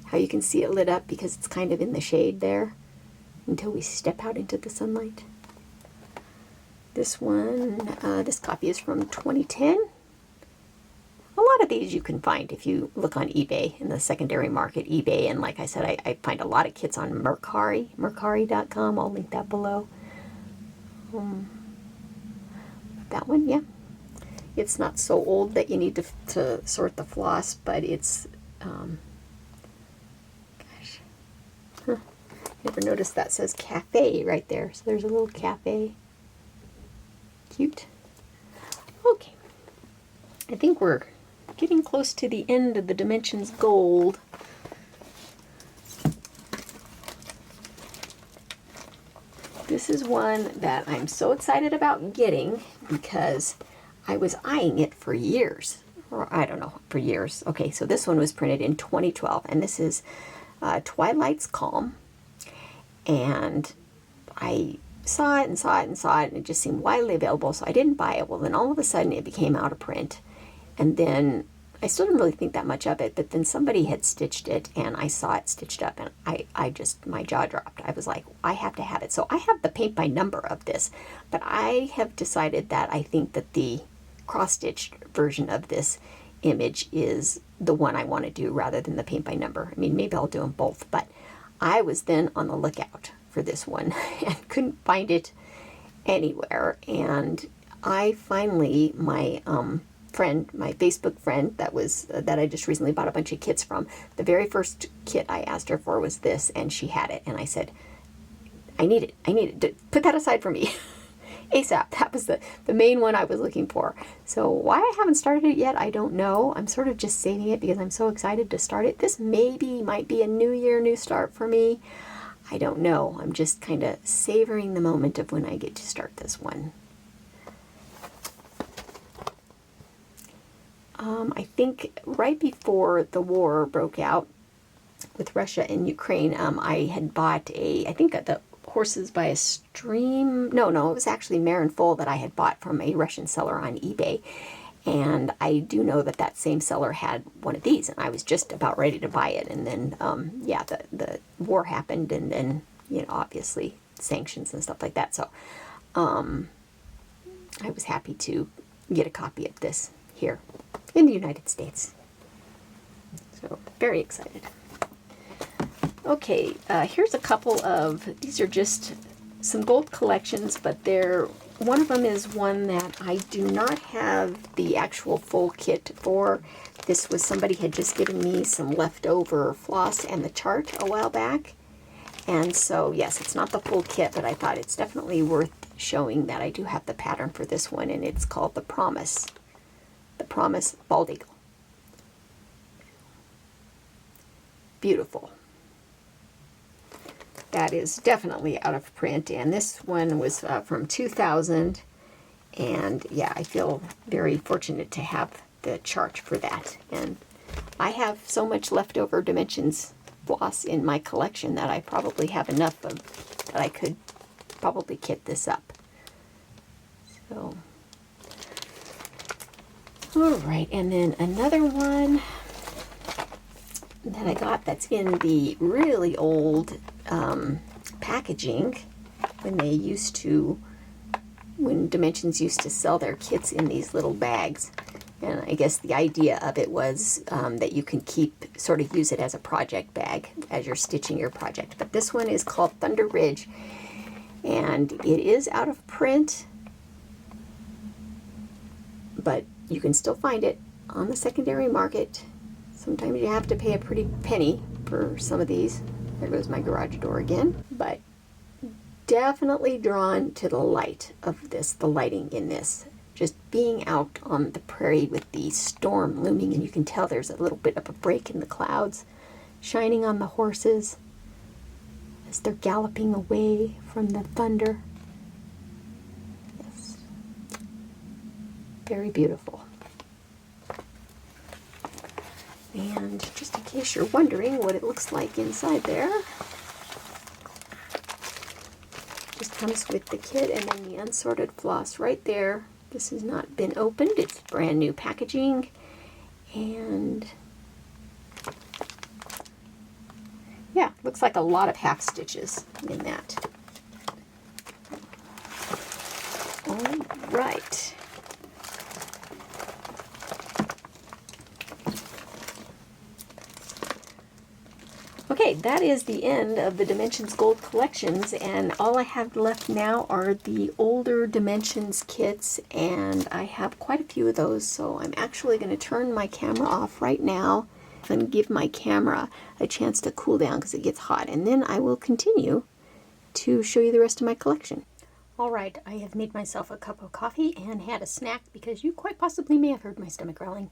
How you can see it lit up because it's kind of in the shade there until we step out into the sunlight. This one, this copy is from 2010. A lot of these you can find if you look on eBay, in the secondary market, eBay, and like I said, I find a lot of kits on Mercari, mercari.com. I'll link that below. That one, yeah. It's not so old that you need to sort the floss, but it's, gosh, never noticed that says cafe right there. So there's a little cafe. Cute. Okay. I think we're getting close to the end of the Dimensions Gold. This is one that I'm so excited about getting because I was eyeing it for years. Or I don't know, for years. Okay, so this one was printed in 2012, and this is Twilight's Calm. And I saw it and saw it and saw it, and it just seemed widely available, so I didn't buy it. Well, then all of a sudden it became out of print. And then I still didn't really think that much of it, but then somebody had stitched it, and I saw it stitched up, and I just, my jaw dropped. I was like, I have to have it. So I have the paint by number of this, but I have decided that I think that the cross-stitched version of this image is the one I want to do rather than the paint by number. I mean, maybe I'll do them both, but I was then on the lookout for this one and couldn't find it anywhere. And I finally, my friend, my Facebook friend that I just recently bought a bunch of kits from, the very first kit I asked her for was this, and she had it, and I said, I need it, put that aside for me. ASAP. That was the main one I was looking for. So why I haven't started it yet, I don't know. I'm sort of just saving it because I'm so excited to start it. This might be a new year, new start for me. I don't know. I'm just kind of savoring the moment of when I get to start this one. I think right before the war broke out with Russia and Ukraine, I had bought I think the Horses by a Stream, no, it was actually Mare and Foal that I had bought from a Russian seller on eBay. And I do know that that same seller had one of these, and I was just about ready to buy it. And then, yeah, the war happened, and then, you know, obviously sanctions and stuff like that. So I was happy to get a copy of this here in the United States. So very excited. Okay, here's a couple of, these are just some gold collections, but one of them is one that I do not have the actual full kit for. This was, somebody had just given me some leftover floss and the chart a while back. And so, yes, it's not the full kit, but I thought it's definitely worth showing that I do have the pattern for this one, and it's called The Promise. The Promise Bald Eagle. Beautiful. That is definitely out of print, and this one was from 2000, and yeah, I feel very fortunate to have the chart for that. And I have so much leftover Dimensions floss in my collection that I probably have enough of that I could probably kit this up. So, all right, and then another one that I got that's in the really old packaging when Dimensions used to sell their kits in these little bags. And I guess the idea of it was that you can sort of use it as a project bag as you're stitching your project. But this one is called Thunder Ridge, and it is out of print, but you can still find it on the secondary market. Sometimes you have to pay a pretty penny for some of these. There goes my garage door again. But definitely drawn to the light of this, the lighting in this. Just being out on the prairie with the storm looming, and you can tell there's a little bit of a break in the clouds shining on the horses as they're galloping away from the thunder. Yes. Very beautiful. And just in case you're wondering what it looks like inside there, Just comes with the kit and then the unsorted floss right there. This has not been opened. It's brand new packaging. And yeah, looks like a lot of half stitches in that. All right. Okay, that is the end of the Dimensions Gold collections, and all I have left now are the older Dimensions kits, and I have quite a few of those, so I'm actually going to turn my camera off right now and give my camera a chance to cool down because it gets hot, and then I will continue to show you the rest of my collection. Alright, I have made myself a cup of coffee and had a snack because you quite possibly may have heard my stomach growling.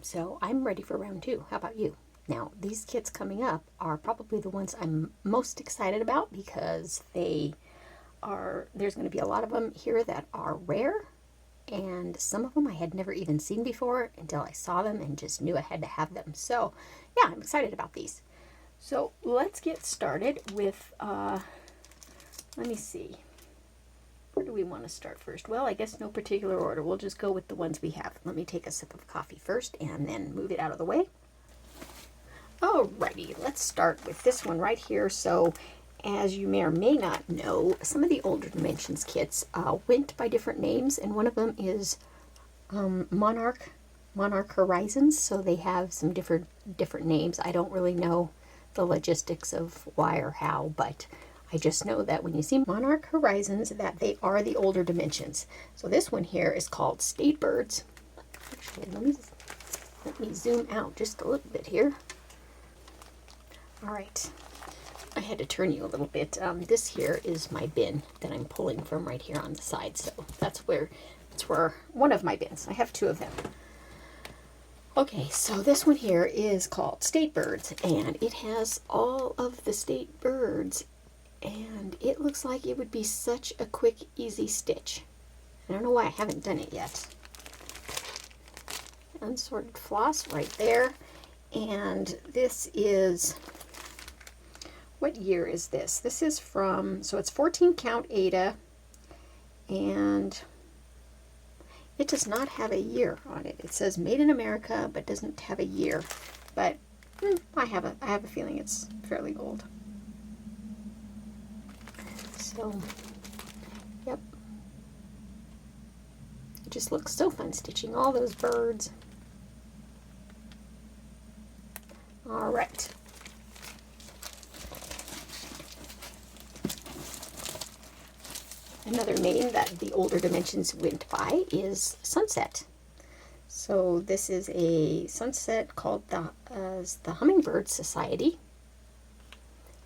So I'm ready for round two. How about you? Now, these kits coming up are probably the ones I'm most excited about because there's going to be a lot of them here that are rare, and some of them I had never even seen before until I saw them and just knew I had to have them. So, yeah, I'm excited about these. So, let's get started with, let me see. Where do we want to start first? Well, I guess no particular order. We'll just go with the ones we have. Let me take a sip of coffee first and then move it out of the way. Alrighty, let's start with this one right here. So, as you may or may not know, some of the older Dimensions kits went by different names, and one of them is Monarch Horizons. So they have some different names. I don't really know the logistics of why or how, but I just know that when you see Monarch Horizons, that they are the older Dimensions. So this one here is called State Birds. Actually, let me zoom out just a little bit here. All right, I had to turn you a little bit. This here is my bin that I'm pulling from right here on the side. So that's where one of my bins. I have two of them. Okay, so this one here is called State Birds, and it has all of the state birds, and it looks like it would be such a quick, easy stitch. I don't know why I haven't done it yet. Unsorted floss right there, and this is, what year is this? This is from, so it's 14 count Ada, and it does not have a year on it. It says made in America, but doesn't have a year. But I have a feeling it's fairly old. So, yep. It just looks so fun stitching all those birds. All right. Another name that the older Dimensions went by is Sunset. So this is a sunset called the Hummingbird Society.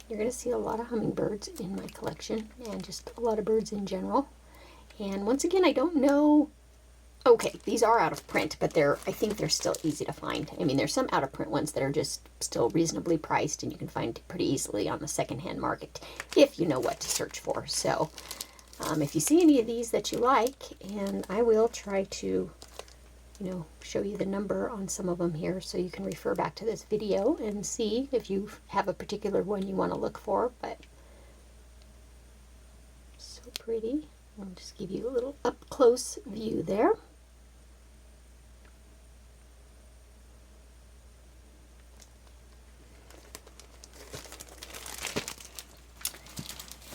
You're going to see a lot of hummingbirds in my collection, and just a lot of birds in general. And once again, I don't know. Okay, these are out of print, but I think they're still easy to find. I mean, there's some out of print ones that are just still reasonably priced, and you can find pretty easily on the secondhand market if you know what to search for. So if you see any of these that you like, and I will try to, show you the number on some of them here so you can refer back to this video and see if you have a particular one you want to look for. But so pretty. I'll just give you a little up close view there.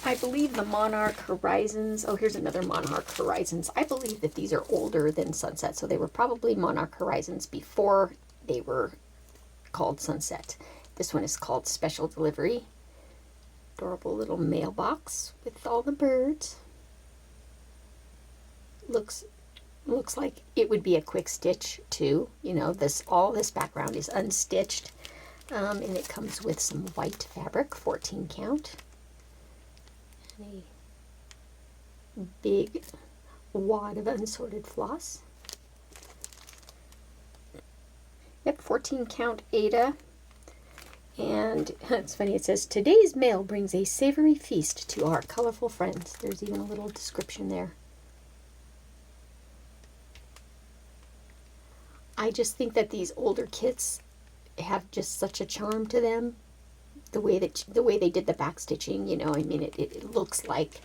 I believe the Monarch Horizons, oh, here's another Monarch Horizons. I believe that these are older than Sunset, so they were probably Monarch Horizons before they were called Sunset. This one is called Special Delivery. Adorable little mailbox with all the birds. Looks like it would be a quick stitch too. All this background is unstitched, and it comes with some white fabric, 14 count. A big wad of unsorted floss. Yep, 14 count Ada. And it's funny, it says, today's mail brings a savory feast to our colorful friends. There's even a little description there. I just think that these older kits have just such a charm to them. the way they did the back stitching, you know, I mean, it looks like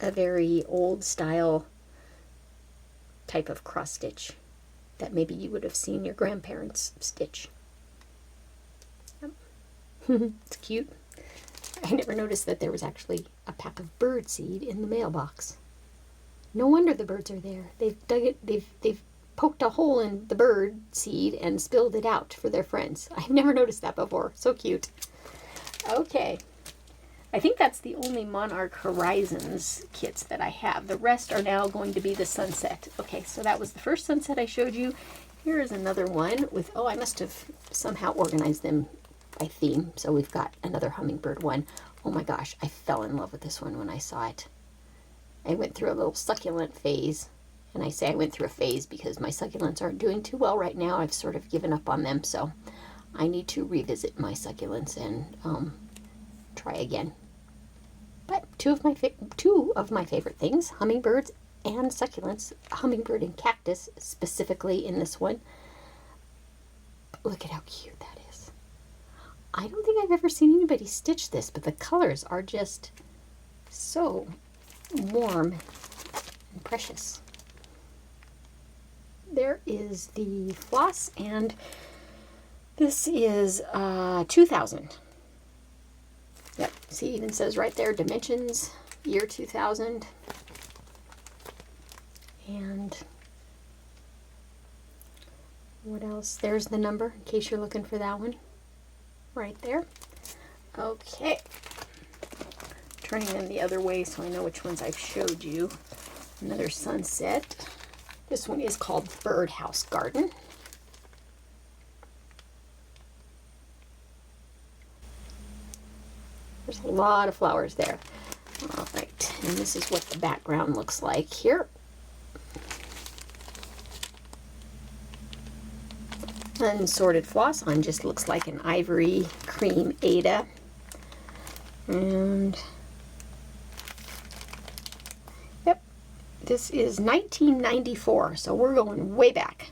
a very old style type of cross stitch that maybe you would have seen your grandparents stitch. Yep. It's cute. I never noticed that there was actually a pack of bird seed in the mailbox. No wonder the birds are there. They've dug it, they've poked a hole in the bird seed and spilled it out for their friends. I've never noticed that before. So cute. Okay. I think that's the only Monarch Horizons kits that I have. The rest are now going to be the sunset. Okay, so that was the first sunset I showed you. Here is another one with, oh, I must have somehow organized them by theme. So we've got another hummingbird one. Oh my gosh, I fell in love with this one when I saw it. I went through a little succulent phase. And I say I went through a phase because my succulents aren't doing too well right now. I've sort of given up on them, so I need to revisit my succulents and try again. But two of my favorite things, hummingbirds and succulents, hummingbird and cactus specifically in this one. Look at how cute that is. I don't think I've ever seen anybody stitch this, but the colors are just so warm and precious. There is the floss, and this is 2000. Yep, see, it even says right there, dimensions, year 2000. And what else? There's the number, in case you're looking for that one. Right there. Okay. Turning them the other way so I know which ones I've showed you. Another sunset. This one is called Birdhouse Garden. There's a lot of flowers there. All right, and this is what the background looks like here. Unsorted floss on just looks like an ivory cream Ada. And yep, this is 1994, so we're going way back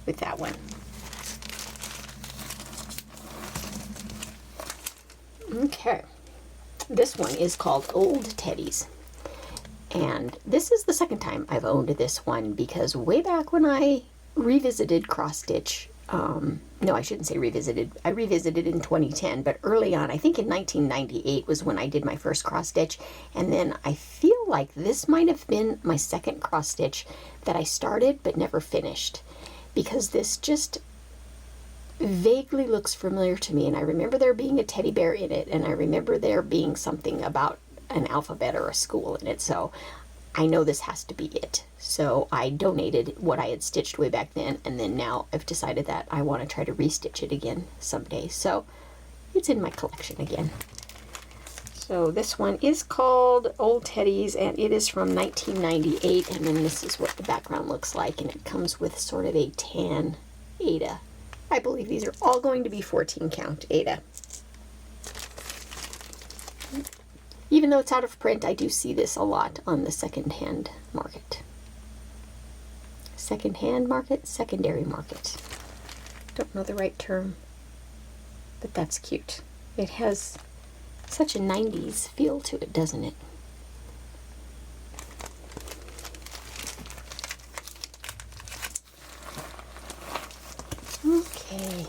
with that one. Okay, this one is called Old Teddies, and this is the second time I've owned this one because way back when I revisited cross stitch, no, I shouldn't say revisited, I revisited in 2010, but early on, I think in 1998 was when I did my first cross stitch, and then I feel like this might have been my second cross stitch that I started but never finished, because this just vaguely looks familiar to me, and I remember there being a teddy bear in it, and I remember there being something about an alphabet or a school in it, so I know this has to be it. So I donated what I had stitched way back then, and then now I've decided that I want to try to restitch it again someday, so it's in my collection again. So this one is called Old Teddies, and it is from 1998, and then this is what the background looks like, and it comes with sort of a tan Ada. I believe these are all going to be 14 count Ada. Even though it's out of print, I do see this a lot on the second-hand market. Second-hand market, secondary market. Don't know the right term, but that's cute. It has such a 90s feel to it, doesn't it? Okay,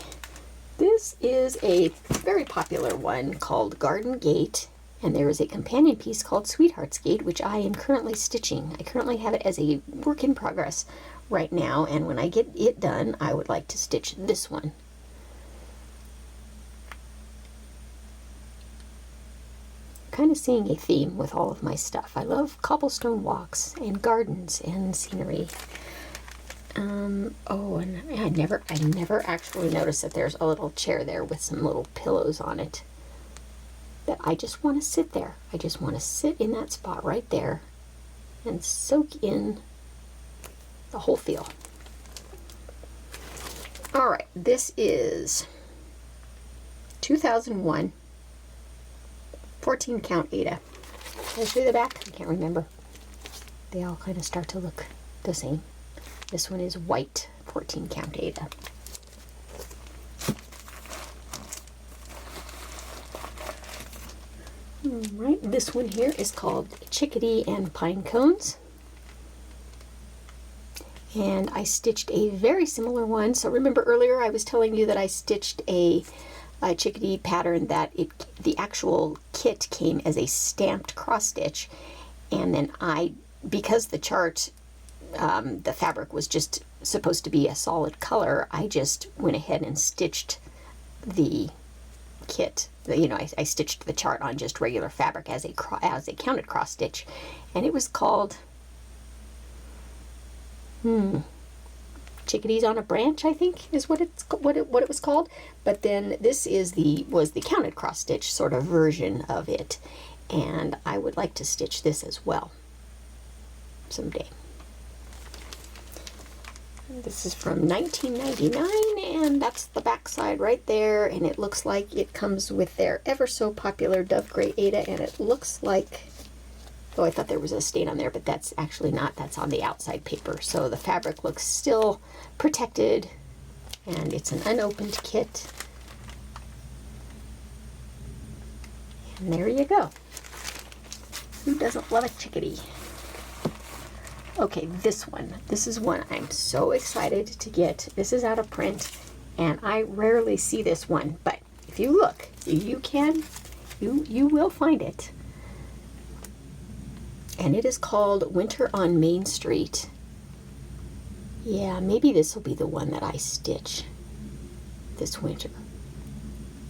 this is a very popular one called Garden Gate, and there is a companion piece called Sweetheart's Gate, which I am currently stitching. I currently have it as a work in progress right now, and when I get it done, I would like to stitch this one. Kind of seeing a theme with all of my stuff. I love cobblestone walks and gardens and scenery. Oh, and I never actually noticed that there's a little chair there with some little pillows on it. That I just want to sit there. I just want to sit in that spot right there and soak in the whole feel. All right, this is 2001 14 count Ada. Can I show you the back? I can't remember. They all kind of start to look the same. This one is white 14 count Ada. Right, this one here is called Chickadee and Pine Cones. And I stitched a very similar one. So remember earlier I was telling you that I stitched a chickadee pattern that the actual kit came as a stamped cross stitch. And then because the chart, the fabric was just supposed to be a solid color, I just went ahead and stitched the kit. You know, I stitched the chart on just regular fabric as a counted cross stitch, and it was called Chickadees on a Branch, I think is what it was called. But then this was the counted cross stitch sort of version of it, and I would like to stitch this as well someday. This is from 1999, and that's the back side right there, and it looks like it comes with their ever so popular Dove Gray Ada, and it looks like, oh, I thought there was a stain on there, but that's actually not. That's on the outside paper, so the fabric looks still protected, and it's an unopened kit. And there you go. Who doesn't love a chickadee? Okay, this is one I'm so excited to get. This is out of print, and I rarely see this one, but if you look, you will find it. And it is called Winter on Main Street. Yeah, maybe this will be the one that I stitch this winter.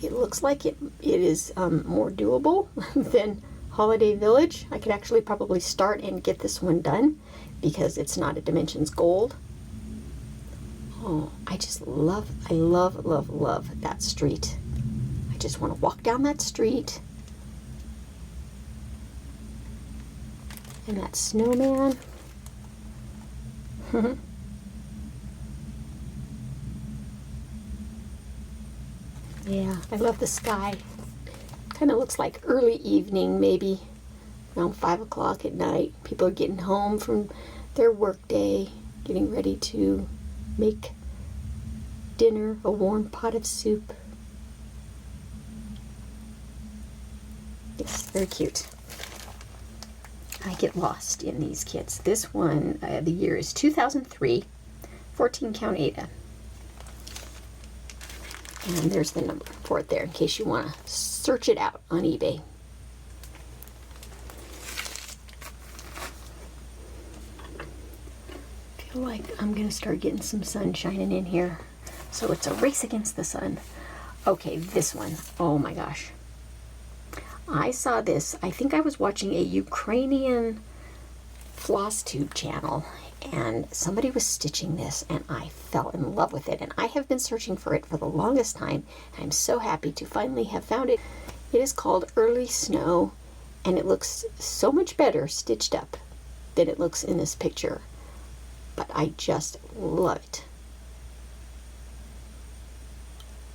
It looks like it is more doable than Holiday Village. I could actually probably start and get this one done because it's not a Dimensions Gold. Oh, I love that street. I just want to walk down that street. And that snowman. Yeah, I love the sky. Kind of looks like early evening, maybe around 5 o'clock at night. People are getting home from their work day, getting ready to make dinner, a warm pot of soup. Yes, very cute. I get lost in these kits. This one, the year is 2003, 14 count Ada. And there's the number for it there in case you want to search it out on eBay. I feel like I'm going to start getting some sun shining in here. So it's a race against the sun. Okay, this one. Oh my gosh. I saw this. I think I was watching a Ukrainian FlossTube channel, and somebody was stitching this, and I fell in love with it. And I have been searching for it for the longest time. I'm so happy to finally have found it. It is called Early Snow, and it looks so much better stitched up than it looks in this picture. But I just love it.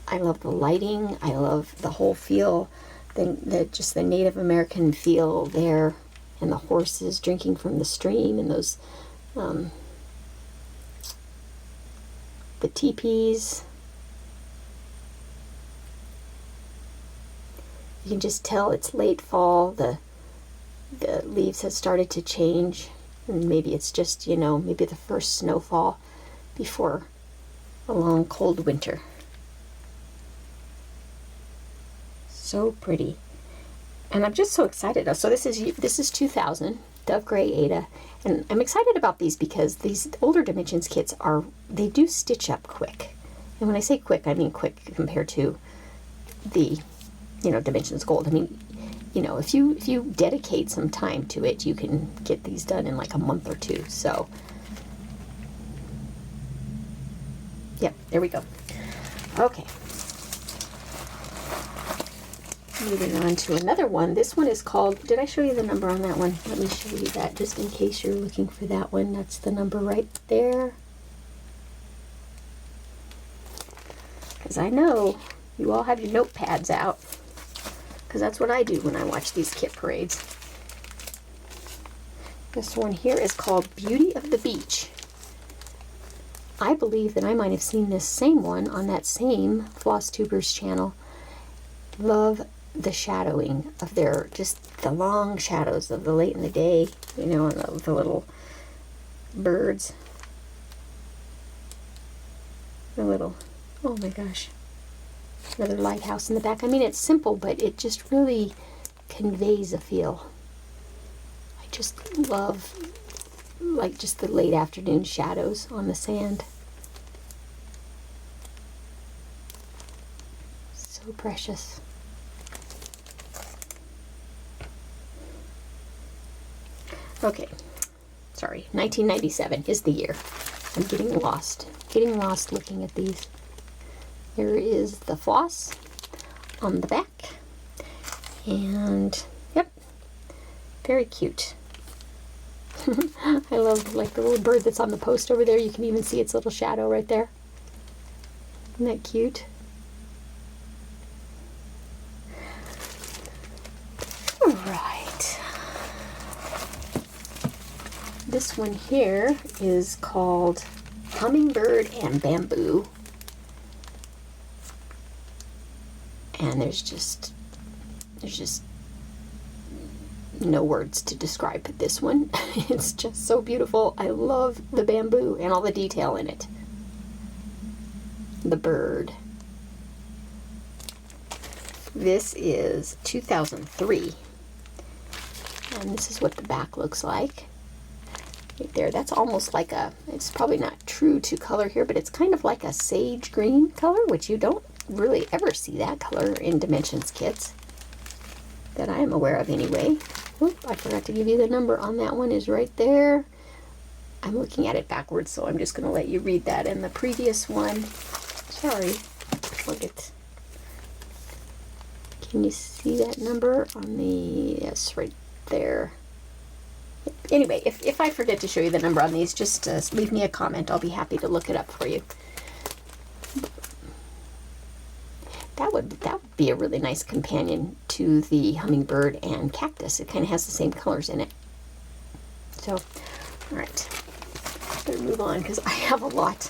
I love the lighting. I love the whole feel. Just the Native American feel there, and the horses drinking from the stream, and those the teepees. You can just tell it's late fall. The leaves have started to change, and maybe it's just, you know, maybe the first snowfall before a long cold winter. So pretty. And I'm just so excited. So this is 2000 Dove Gray Ada, and I'm excited about these because these older Dimensions kits they do stitch up quick. And when I say quick, I mean quick compared to the, you know, Dimensions Gold. I mean, you know, if you dedicate some time to it, you can get these done in like a month or two. So yep, there we go. Okay. Moving on to another one. This one is called, did I show you the number on that one? Let me show you that just in case you're looking for that one. That's the number right there. Because I know you all have your notepads out, because that's what I do when I watch these kit parades. This one here is called Beauty of the Beach. I believe that I might have seen this same one on that same FlossTubers channel. Love the shadowing of their, just the long shadows of the late in the day, you know, and the little birds. The little, oh my gosh, another lighthouse in the back. I mean, it's simple, but it just really conveys a feel. I just love, like, just the late afternoon shadows on the sand. So precious. Okay, sorry, 1997 is the year. I'm getting lost looking at these. There is the floss on the back, and yep, very cute. I love, like, the little bird that's on the post over there. You can even see its little shadow right there. Isn't that cute? All right. This one here is called Hummingbird and Bamboo. And there's just no words to describe this one. It's just so beautiful. I love the bamboo and all the detail in it. The bird. This is 2003. And this is what the back looks like. Right there, that's almost like a, it's probably not true to color here, but it's kind of like a sage green color, which you don't really ever see that color in Dimensions kits that I am aware of anyway. Oop, I forgot to give you the number on that one, is right there. I'm looking at it backwards, so I'm just going to let you read that. And the previous one, sorry, look at, can you see that number on the, yes, right there. Anyway, if I forget to show you the number on these, just leave me a comment. I'll be happy to look it up for you. That would be a really nice companion to the hummingbird and cactus. It kind of has the same colors in it. So, all right, better move on because I have a lot.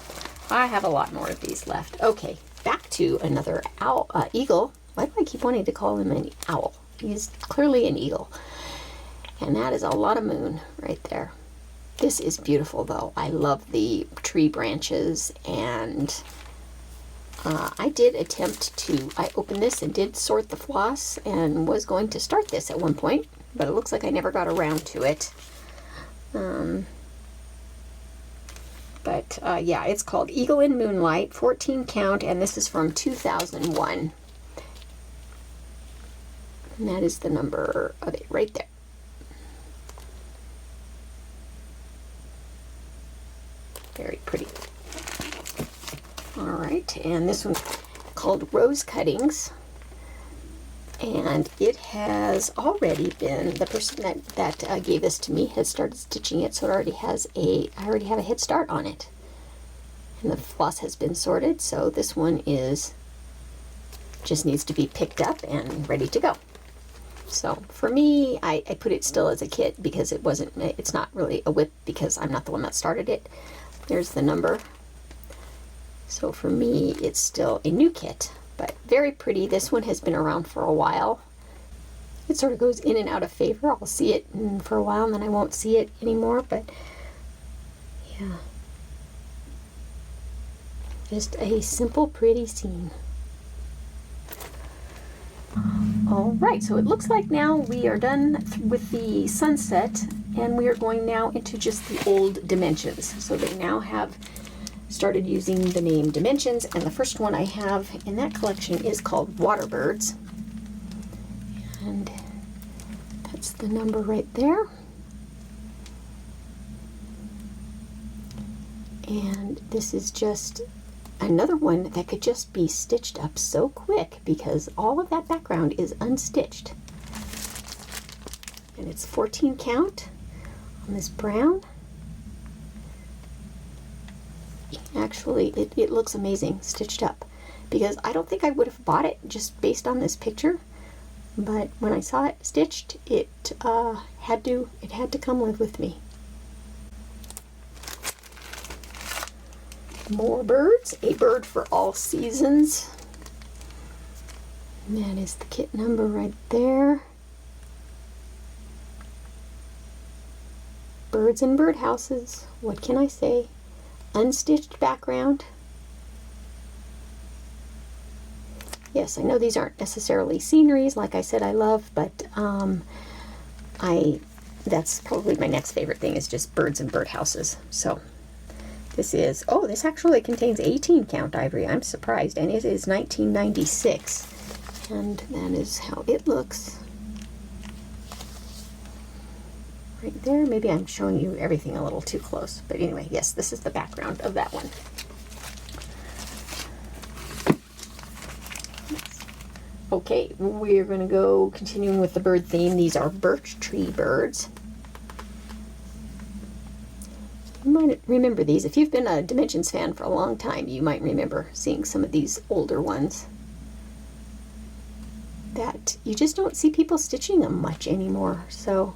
I have a lot more of these left. Okay, back to another owl, eagle. Why do I keep wanting to call him an owl? He's clearly an eagle. And that is a lot of moon right there. This is beautiful though. I love the tree branches, and I did attempt to, I opened this and did sort the floss and was going to start this at one point, but it looks like I never got around to it. Yeah, it's called Eagle in Moonlight, 14 count, and this is from 2001. And that is the number of it right there. Very pretty. All right, and this one's called Rose Cuttings, and it has already been, the person that gave this to me has started stitching it, so it already has I already have a head start on it, and the floss has been sorted, so this one just needs to be picked up and ready to go. So for me, I put it still as a kit because it's not really a whip because I'm not the one that started it. There's the number. So for me, it's still a new kit, but very pretty. This one has been around for a while. It sort of goes in and out of favor. I'll see it for a while and then I won't see it anymore, but yeah. Just a simple, pretty scene. All right, so it looks like now we are done with the sunset, and we are going now into just the old Dimensions. So they now have started using the name Dimensions, and the first one I have in that collection is called Waterbirds. And that's the number right there. And this is just another one that could just be stitched up so quick because all of that background is unstitched. And it's 14 count on this brown. Actually, it looks amazing stitched up because I don't think I would have bought it just based on this picture, but when I saw it stitched, it had to come live with me. More birds, a bird for all seasons. And that is the kit number right there. Birds and birdhouses. What can I say? Unstitched background. Yes, I know these aren't necessarily sceneries like I said I love, but that's probably my next favorite thing is just birds and birdhouses. So this is, oh, this actually contains 18 count ivory. I'm surprised, and it is 1996, and that is how it looks right there. Maybe I'm showing you everything a little too close, but anyway, yes, this is the background of that one. Okay, we're going to go continuing with the bird theme. These are birch tree birds. You might remember these. If you've been a Dimensions fan for a long time, you might remember seeing some of these older ones that you just don't see people stitching them much anymore. So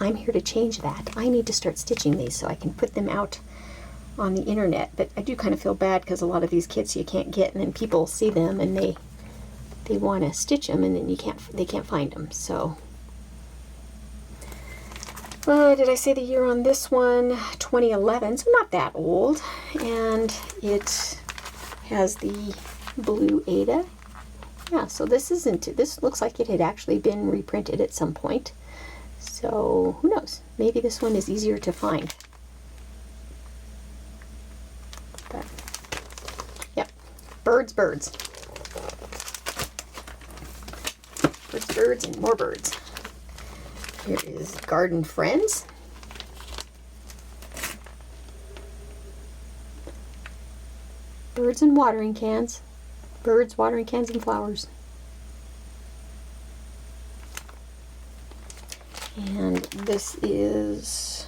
I'm here to change that. I need to start stitching these so I can put them out on the internet. But I do kind of feel bad because a lot of these kits you can't get, and then people see them and they want to stitch them, and then they can't find them. So did I say the year on this one? 2011, so not that old, and it has the blue Ada. Yeah, so this looks like it had actually been reprinted at some point, so who knows, maybe this one is easier to find. But yep, birds, and more birds. Here is Garden Friends. Birds and watering cans. Birds, watering cans, and flowers. And this is,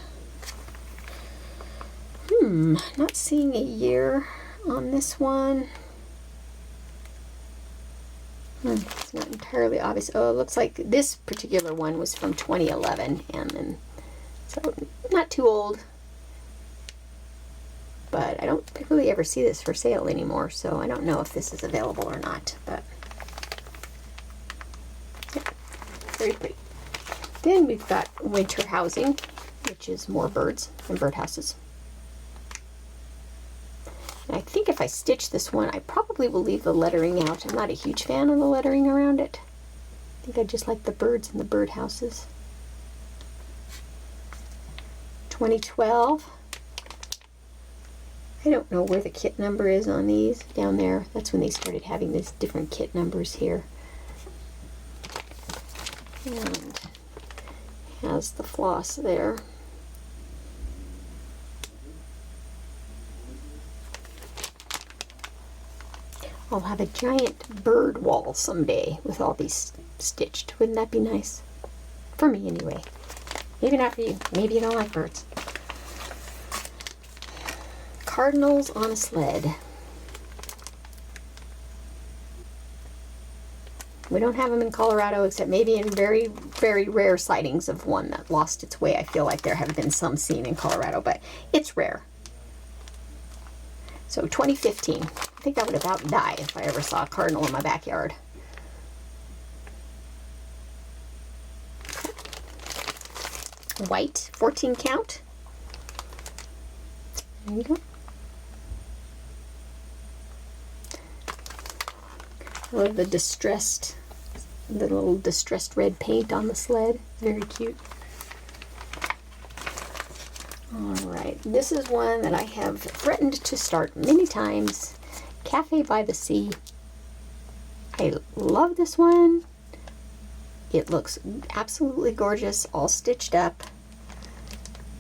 not seeing a year on this one. It's not entirely obvious. Oh, it looks like this particular one was from 2011, and then, so not too old, but I don't really ever see this for sale anymore, so I don't know if this is available or not, but yeah, very pretty. Then we've got Winter Housing, which is more birds and birdhouses. I think if I stitch this one, I probably will leave the lettering out. I'm not a huge fan of the lettering around it. I think I just like the birds and the birdhouses. 2012. I don't know where the kit number is on these. Down there. That's when they started having these different kit numbers here. And has the floss there. I'll have a giant bird wall someday with all these stitched. Wouldn't that be nice? For me, anyway. Maybe not for you. Maybe you don't like birds. Cardinals on a sled. We don't have them in Colorado, except maybe in very, very rare sightings of one that lost its way. I feel like there have been some seen in Colorado, but it's rare. So 2015. I think I would about die if I ever saw a cardinal in my backyard. White, 14 count. There you go. I love the little distressed red paint on the sled. Very cute. Alright, this is one that I have threatened to start many times. Cafe by the Sea. I love this one. It looks absolutely gorgeous, all stitched up.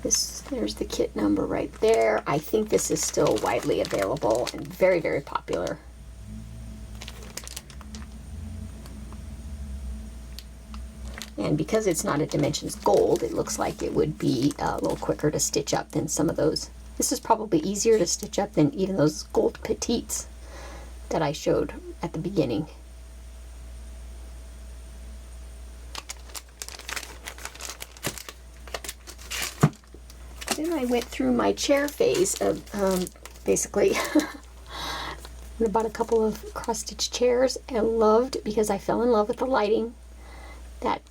There's the kit number right there. I think this is still widely available and very, very popular. And because it's not a Dimensions Gold, it looks like it would be a little quicker to stitch up than some of those. This is probably easier to stitch up than even those gold petites that I showed at the beginning. Then I went through my chair phase of basically And I bought a couple of cross-stitch chairs. I loved, because I fell in love with the lighting,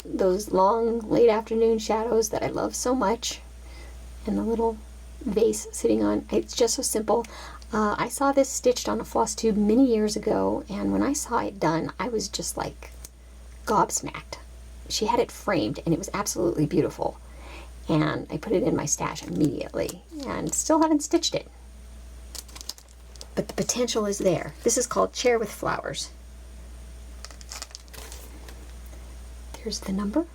those long late afternoon shadows that I love so much, and the little vase sitting on. It's just so simple. I saw this stitched on a FlossTube many years ago, and when I saw it done, I was just like gobsmacked. She had it framed, and it was absolutely beautiful. And I put it in my stash immediately, and still haven't stitched it. But the potential is there. This is called Chair with Flowers. There's the number,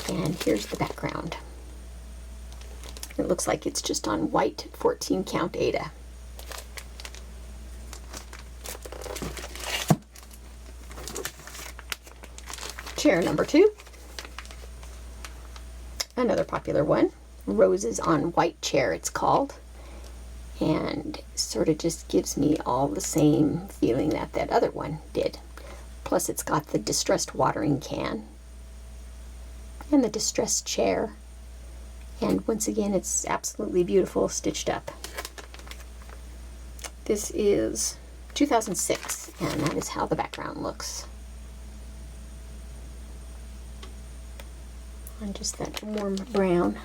and here's the background. It looks like it's just on white 14 count Aida. Chair number 2. Another popular one. Roses on White Chair, it's called. And sort of just gives me all the same feeling that that other one did. Plus it's got the distressed watering can and the distressed chair. And once again, it's absolutely beautiful, stitched up. This is 2006, and that is how the background looks. On just that warm brown.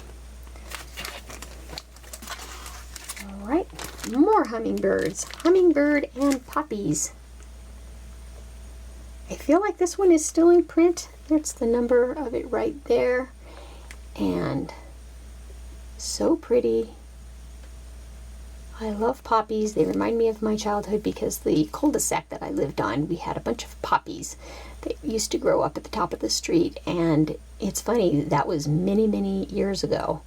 All right, more hummingbirds. Hummingbird and poppies. I feel like this one is still in print. There's the number of it right there. And so pretty. I love poppies. They remind me of my childhood because the cul-de-sac that I lived on, we had a bunch of poppies that used to grow up at the top of the street. And it's funny, that was many, many years ago.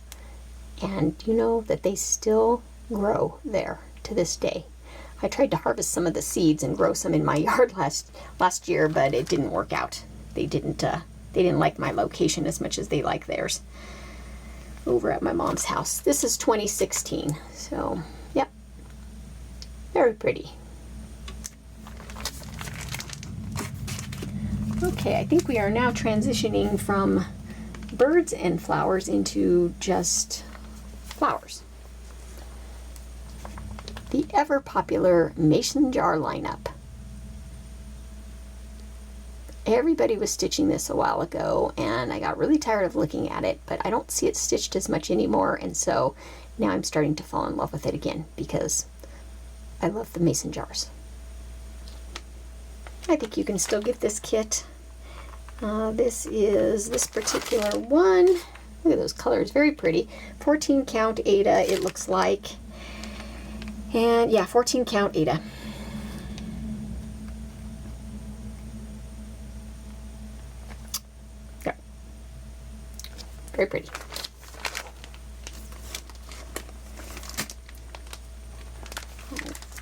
And you know that they still grow there to this day. I tried to harvest some of the seeds and grow some in my yard last year, but it didn't work out. They didn't like my location as much as they like theirs over at my mom's house. This is 2016, so yep, very pretty. Okay, I think we are now transitioning from birds and flowers into just flowers. The ever popular mason jar lineup. Everybody was stitching this a while ago, and I got really tired of looking at it, but I don't see it stitched as much anymore, and so now I'm starting to fall in love with it again because I love the mason jars. I think you can still get this kit. This is this particular one. Look at those colors, very pretty. 14 count Aida, it looks like. And yeah, 14 count Aida. Yeah. Very pretty.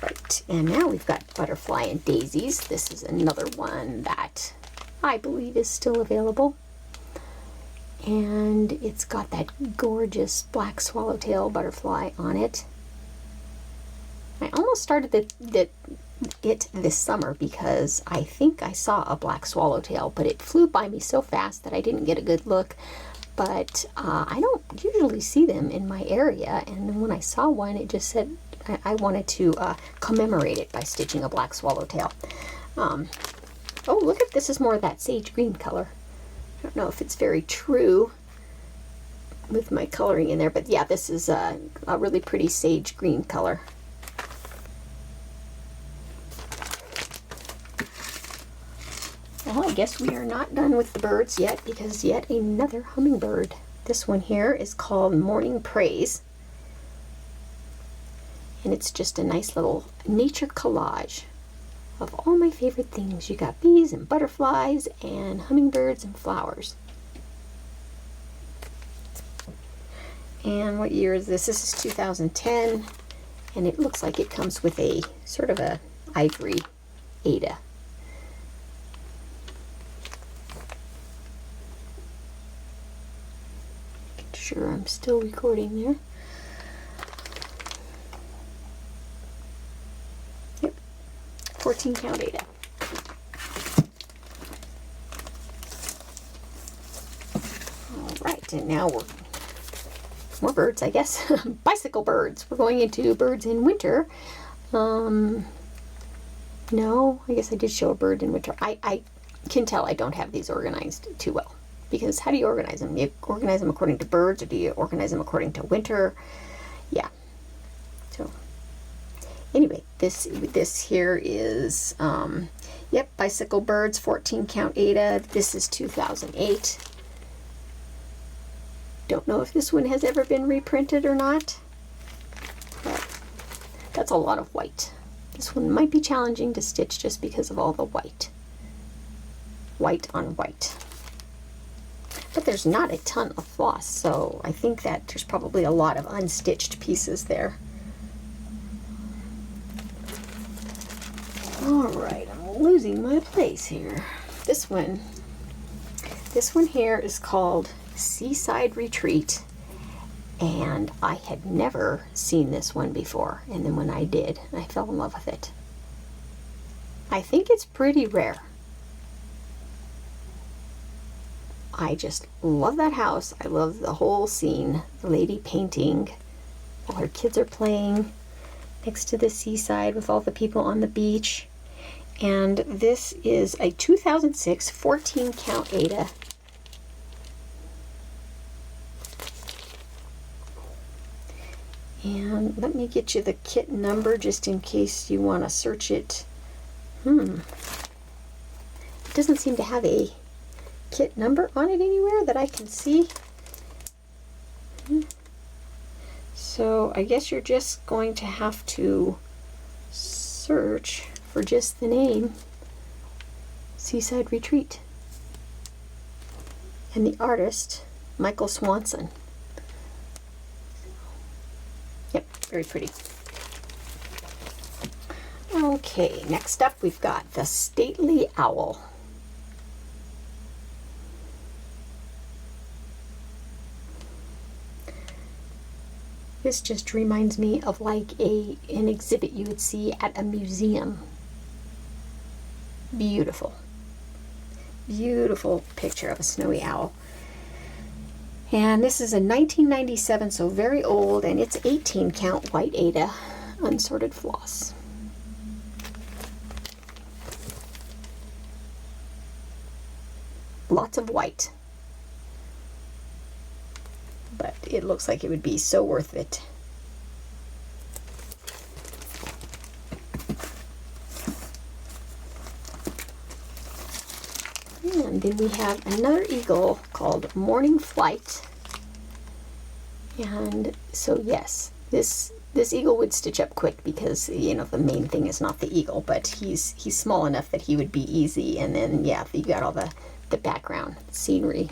Right, and now we've got Butterfly and Daisies. This is another one that I believe is still available. And it's got that gorgeous black swallowtail butterfly on it. I almost started it this summer because I think I saw a black swallowtail, but it flew by me so fast that I didn't get a good look. But I don't usually see them in my area, and when I saw one, it just said I wanted to commemorate it by stitching a black swallowtail. Oh, look at this, is more of that sage green color. I don't know if it's very true with my coloring in there, but yeah, this is a really pretty sage green color. Well, I guess we are not done with the birds yet, because yet another hummingbird. This one here is called Morning Praise. And it's just a nice little nature collage of all my favorite things. You got bees and butterflies and hummingbirds and flowers. And what year is this? This is 2010. And it looks like it comes with a sort of a ivory Aida. Sure, I'm still recording there. Yep, 14 count Aida. All right, and now we're more birds, I guess. Bicycle birds. We're going into birds in winter. No, I guess I did show a bird in winter. I can tell I don't have these organized too well, because how do you organize them? You organize them according to birds, or do you organize them according to winter? Yeah. So anyway, this here is yep, Bicycle Birds 14 count Ada. This is 2008. Don't know if this one has ever been reprinted or not, but that's a lot of white. This one might be challenging to stitch just because of all the white. White on white. But there's not a ton of floss, so I think that there's probably a lot of unstitched pieces there. Alright, I'm losing my place here. This one here is called Seaside Retreat, and I had never seen this one before, and then when I did, I fell in love with it. I think it's pretty rare. I just love that house. I love the whole scene. The lady painting while her kids are playing next to the seaside with all the people on the beach. And this is a 2006 14 count Ada. And let me get you the kit number just in case you want to search it. It doesn't seem to have a kit number on it anywhere that I can see. So I guess you're just going to have to search for just the name Seaside Retreat and the artist Michael Swanson. Yep, very pretty. Okay, next up we've got the Stately Owl. This just reminds me of like an exhibit you would see at a museum. Beautiful. Beautiful picture of a snowy owl. And this is a 1997, so very old, and it's 18 count white Ada unsorted floss. Lots of white, but it looks like it would be so worth it. And then we have another eagle called Morning Flight. And so yes, this eagle would stitch up quick because, you know, the main thing is not the eagle, but he's small enough that he would be easy. And then yeah, you got all the background scenery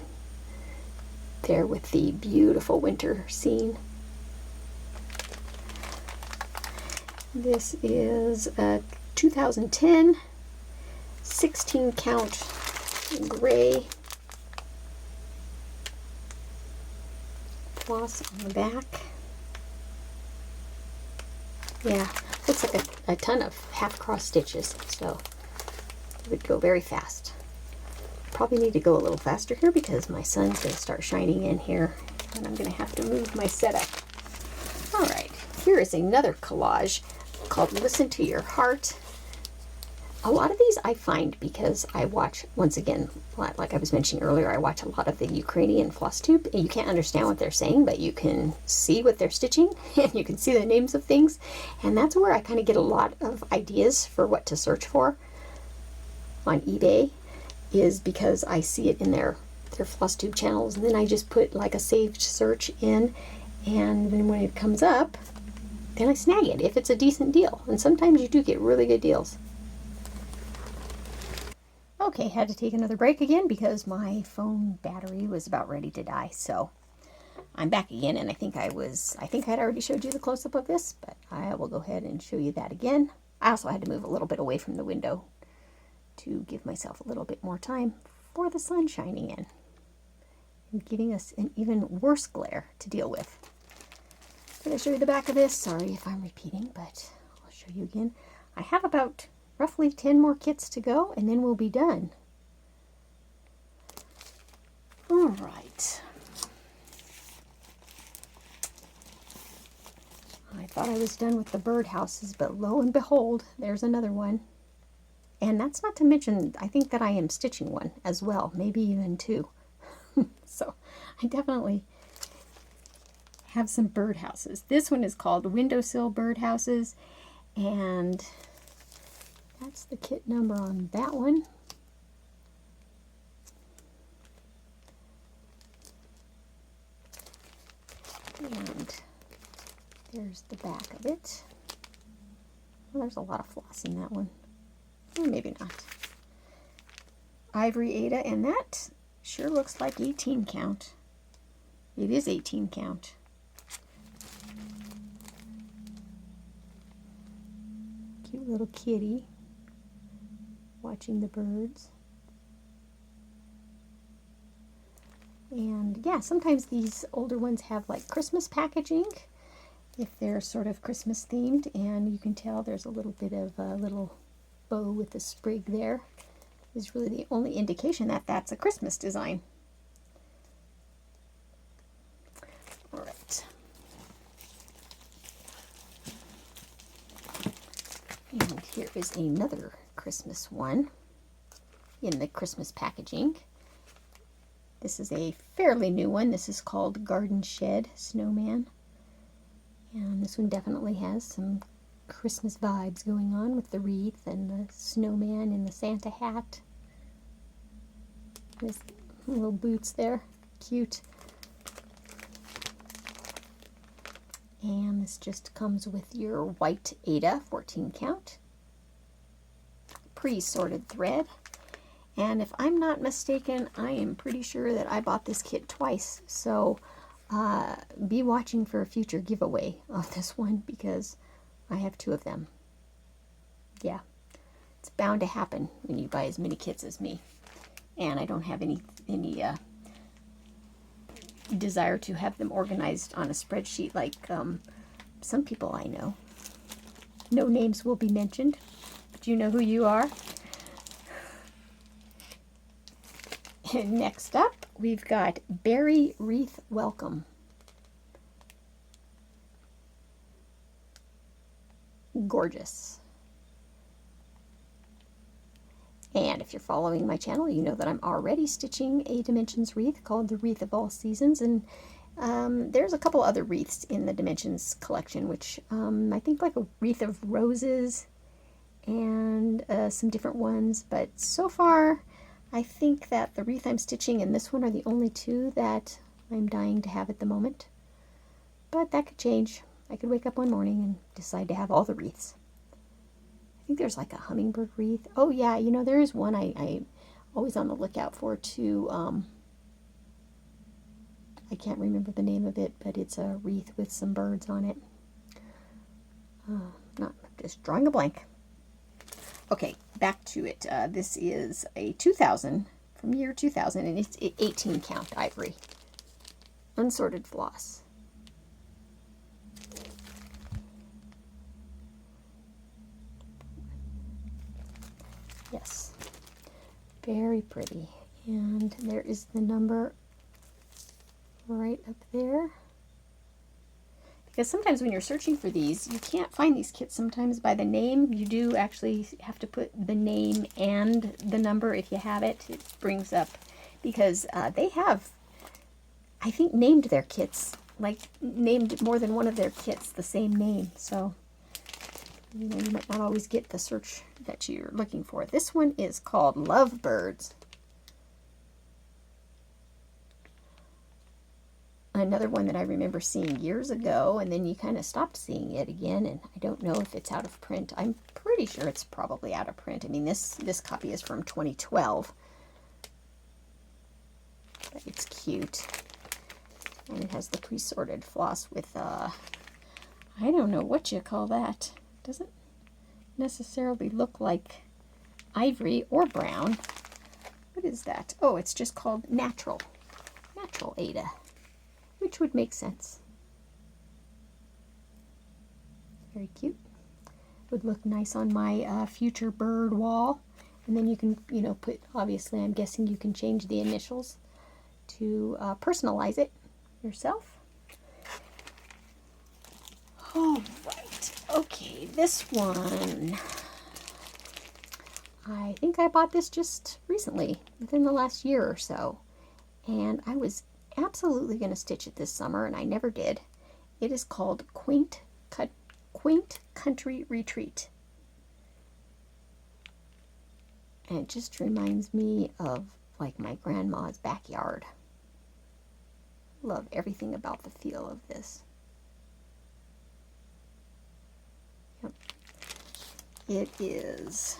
there with the beautiful winter scene. This is a 2010 16 count gray floss on the back. Yeah, looks like a ton of half cross stitches, so it would go very fast. Probably need to go a little faster here because my sun's going to start shining in here and I'm going to have to move my setup. Alright, here is another collage called Listen to Your Heart. A lot of these I find because I watch, once again, like I was mentioning earlier, I watch a lot of the Ukrainian FlossTube, and you can't understand what they're saying, but you can see what they're stitching, and you can see the names of things, and that's where I kind of get a lot of ideas for what to search for on eBay, is because I see it in their FlossTube channels, and then I just put like a saved search in, and then when it comes up, then I snag it if it's a decent deal, and sometimes you do get really good deals. Okay, had to take another break again because my phone battery was about ready to die. So I'm back again, and I think I had already showed you the close-up of this, but I will go ahead and show you that again. I also had to move a little bit away from the window to give myself a little bit more time for the sun shining in and giving us an even worse glare to deal with. Did I show you the back of this? Sorry if I'm repeating, but I'll show you again. I have about roughly 10 more kits to go, and then we'll be done. All right. I thought I was done with the birdhouses, but lo and behold, there's another one. And that's not to mention, I think that I am stitching one as well, maybe even two. So I definitely have some birdhouses. This one is called Windowsill Birdhouses, and that's the kit number on that one. And there's the back of it. Well, there's a lot of floss in that one. Or maybe not. Ivory Ada, and that sure looks like 18 count. It is 18 count. Cute little kitty watching the birds. And yeah, sometimes these older ones have like Christmas packaging if they're sort of Christmas themed, and you can tell there's a little bit of a little bow with a sprig there. Is really the only indication that that's a Christmas design. All right. And here is another Christmas one in the Christmas packaging. This is a fairly new one. This is called Garden Shed Snowman. And this one definitely has some Christmas vibes going on with the wreath and the snowman and the Santa hat. There's little boots there. Cute. And this just comes with your white Ada 14 count. Pre-sorted thread. And if I'm not mistaken, I am pretty sure that I bought this kit twice. So be watching for a future giveaway of this one, because I have two of them. Yeah, it's bound to happen when you buy as many kits as me. And I don't have any desire to have them organized on a spreadsheet like some people I know. No names will be mentioned, but you know who you are. And next up, we've got Berry Wreath Welcome. Gorgeous. And if you're following my channel, you know that I'm already stitching a Dimensions wreath called the Wreath of All Seasons, and there's a couple other wreaths in the Dimensions collection, which I think like a wreath of roses and some different ones, but so far I think that the wreath I'm stitching and this one are the only two that I'm dying to have at the moment. But that could change. I could wake up one morning and decide to have all the wreaths. I think there's like a hummingbird wreath. Oh yeah, you know, there is one I'm always on the lookout for too. I can't remember the name of it, but it's a wreath with some birds on it. Not just drawing a blank. Okay, back to it. This is a 2000, from year 2000, and it's 18 count ivory. Unsorted floss. Yes, very pretty. And there is the number right up there. Because sometimes when you're searching for these, you can't find these kits sometimes by the name. You do actually have to put the name and the number if you have it. It brings up, because they have, I think, named their kits, like named more than one of their kits the same name. So, you know, you might not always get the search that you're looking for. This one is called Lovebirds. Another one that I remember seeing years ago, and then you kind of stopped seeing it again, and I don't know if it's out of print. I'm pretty sure it's probably out of print. I mean, this copy is from 2012. But it's cute. And it has the pre-sorted floss with, I don't know what you call that. It doesn't necessarily look like ivory or brown. What is that? Oh, it's just called Natural. Natural Ada. Which would make sense. Very cute. Would look nice on my future bird wall. And then you can, you know, put, obviously I'm guessing you can change the initials to personalize it yourself. All right. Okay, this one I think I bought this just recently, within the last year or so. And I was absolutely going to stitch it this summer, and I never did. It is called Quaint Country Retreat. And it just reminds me of like my grandma's backyard. Love everything about the feel of this. Yep. It is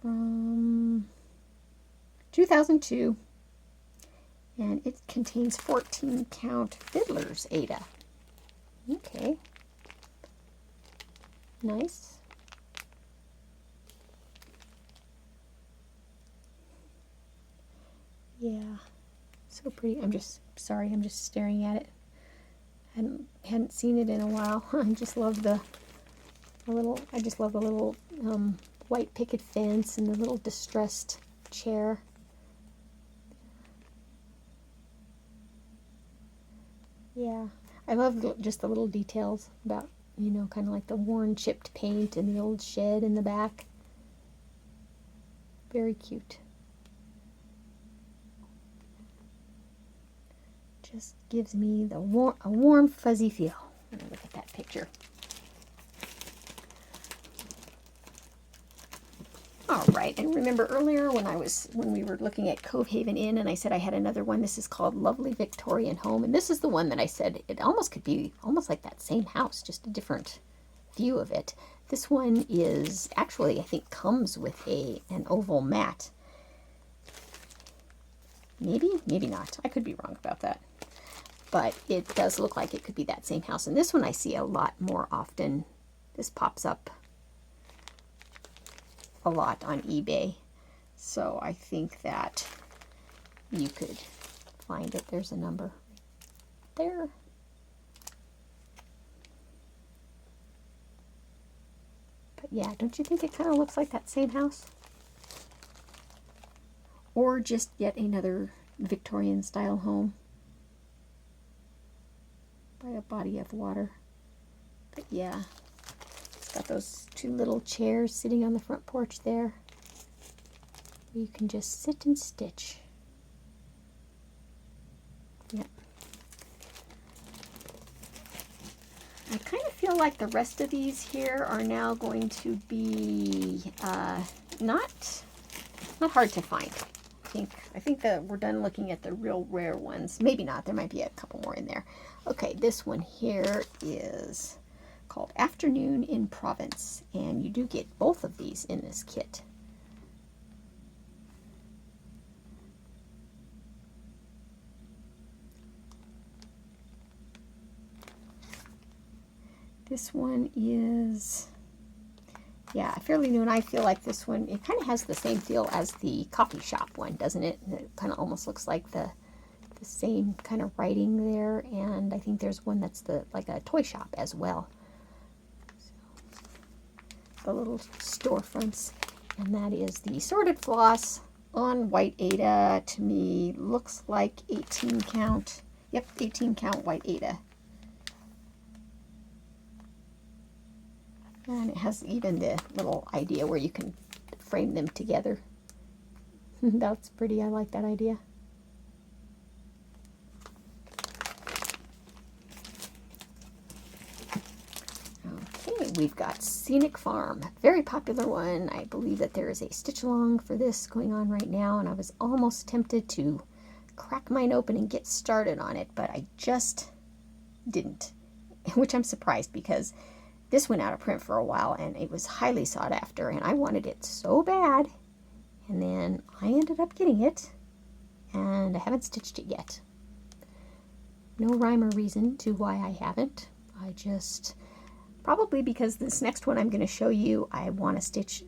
from 2002, and it contains 14 count fiddler's Ada. Okay, nice. Yeah, so pretty. I'm just sorry, I'm just staring at it. Hadn't seen it in a while. I just love the little white picket fence and the little distressed chair. Yeah, I love just the little details about, you know, kind of like the worn chipped paint and the old shed in the back. Very cute. Just gives me the a warm fuzzy feel. Look at that picture. All right, and remember earlier when we were looking at Cove Haven Inn, and I said I had another one. This is called Lovely Victorian Home, and this is the one that I said it almost could be almost like that same house, just a different view of it. This one is actually, I think, comes with an oval mat. Maybe not. I could be wrong about that. But it does look like it could be that same house. And this one I see a lot more often. This pops up a lot on eBay. So I think that you could find it. There's a number there. But yeah, don't you think it kind of looks like that same house? Or just yet another Victorian style home by a body of water. But yeah, it's got those two little chairs sitting on the front porch there. You can just sit and stitch. Yep. I kind of feel like the rest of these here are now going to be not hard to find. I think that we're done looking at the real rare ones. Maybe not. There might be a couple more in there. Okay, this one here is called Afternoon in Provence, and you do get both of these in this kit. This one is, yeah, fairly new, and I feel like this one, it kind of has the same feel as the coffee shop one, doesn't it? It kind of almost looks like the same kind of writing there, and I think there's one that's like a toy shop as well. So, the little storefronts, and that is the Sorted Floss on white Ada. To me, looks like 18 count. Yep, 18 count white Ada. And it has even the little idea where you can frame them together. That's pretty. I like that idea. Okay, we've got Scenic Farm. Very popular one. I believe that there is a stitch along for this going on right now, and I was almost tempted to crack mine open and get started on it, but I just didn't, which I'm surprised because this went out of print for a while and it was highly sought after and I wanted it so bad, and then I ended up getting it and I haven't stitched it yet. No rhyme or reason to why I haven't. I just, probably because this next one I'm going to show you, I want to stitch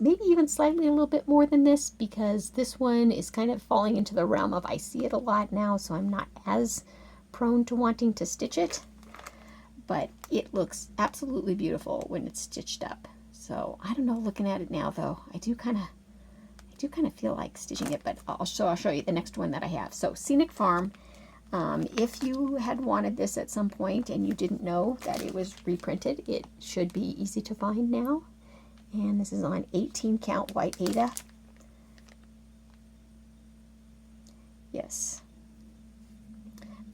maybe even slightly a little bit more than this, because this one is kind of falling into the realm of I see it a lot now, so I'm not as prone to wanting to stitch it. But it looks absolutely beautiful when it's stitched up. So I don't know, looking at it now though, I do kind of feel like stitching it, but I'll show you the next one that I have. So Scenic Farm, if you had wanted this at some point and you didn't know that it was reprinted, it should be easy to find now. And this is on 18 count white Aida. Yes.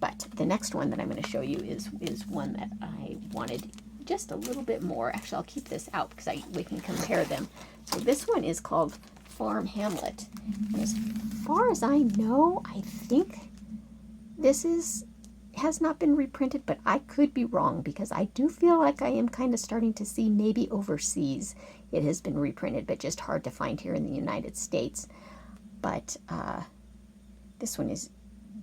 But the next one that I'm going to show you is one that I wanted just a little bit more. Actually, I'll keep this out because we can compare them. So this one is called Farm Hamlet. And as far as I know, I think this has not been reprinted, but I could be wrong because I do feel like I am kind of starting to see maybe overseas it has been reprinted, but just hard to find here in the United States. But this one is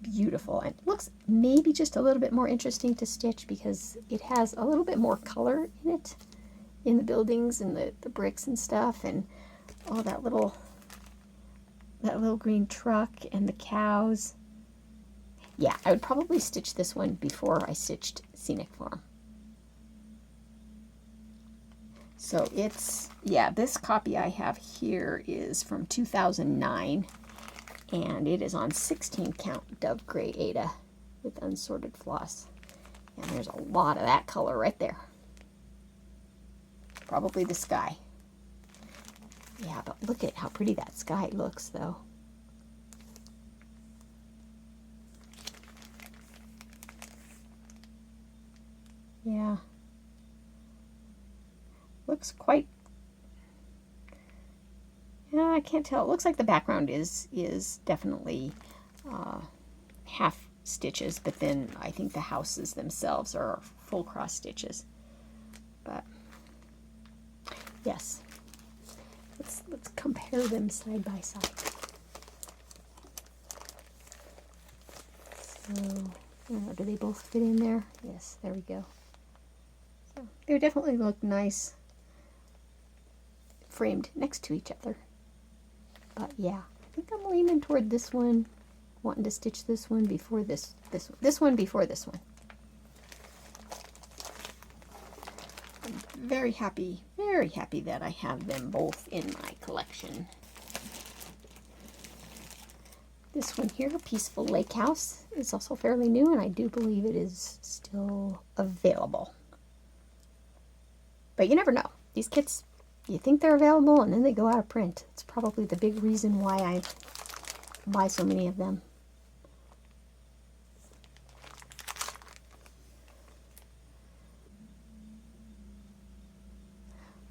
beautiful and looks maybe just a little bit more interesting to stitch because it has a little bit more color in it, in the buildings and the bricks and stuff, and all that little green truck and the cows. Yeah, I would probably stitch this one before I stitched Scenic Farm. So it's, yeah, this copy I have here is from 2009, and it is on 16 count Dove Gray Aida with unsorted floss. And there's a lot of that color right there. Probably the sky. Yeah, but look at how pretty that sky looks, though. Yeah. Looks quite... Yeah, I can't tell. It looks like the background is definitely half stitches, but then I think the houses themselves are full cross stitches. But yes, let's compare them side by side. So, do they both fit in there? Yes, there we go. So they definitely look nice framed next to each other. But yeah, I think I'm leaning toward this one, wanting to stitch this one before this one before this one. I'm very happy that I have them both in my collection. This one here, Peaceful Lake House, is also fairly new, and I do believe it is still available. But you never know. These kits, you think they're available, and then they go out of print. It's probably the big reason why I buy so many of them.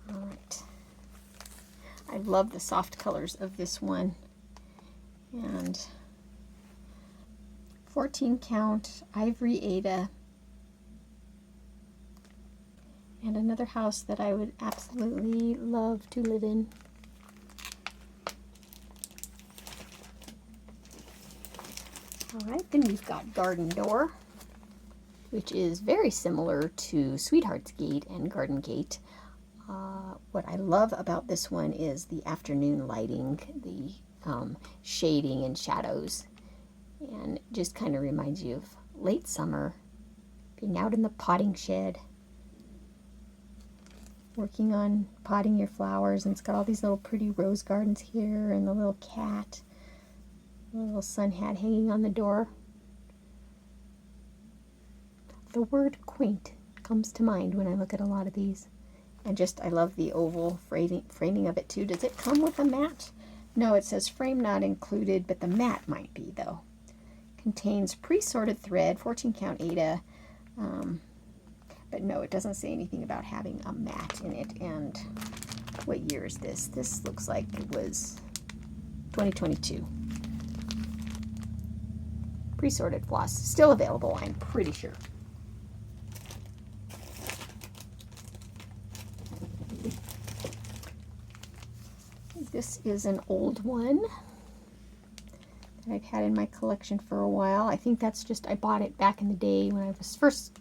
All right. I love the soft colors of this one. And 14 count Ivory Aida. And another house that I would absolutely love to live in. Alright, then we've got Garden Door, which is very similar to Sweetheart's Gate and Garden Gate. What I love about this one is the afternoon lighting, the shading and shadows, and it just kind of reminds you of late summer, being out in the potting shed, working on potting your flowers, and it's got all these little pretty rose gardens here, and the little cat, the little sun hat hanging on the door. The word quaint comes to mind when I look at a lot of these. And just, I love the oval framing of it too. Does it come with a mat? No, it says frame not included, but the mat might be though. Contains pre-sorted thread, 14 count Aida, but no, it doesn't say anything about having a mat in it. And what year is this? This looks like it was 2022. Pre-sorted floss, still available, I'm pretty sure. This is an old one that I've had in my collection for a while. I think that's just, I bought it back in the day when I was first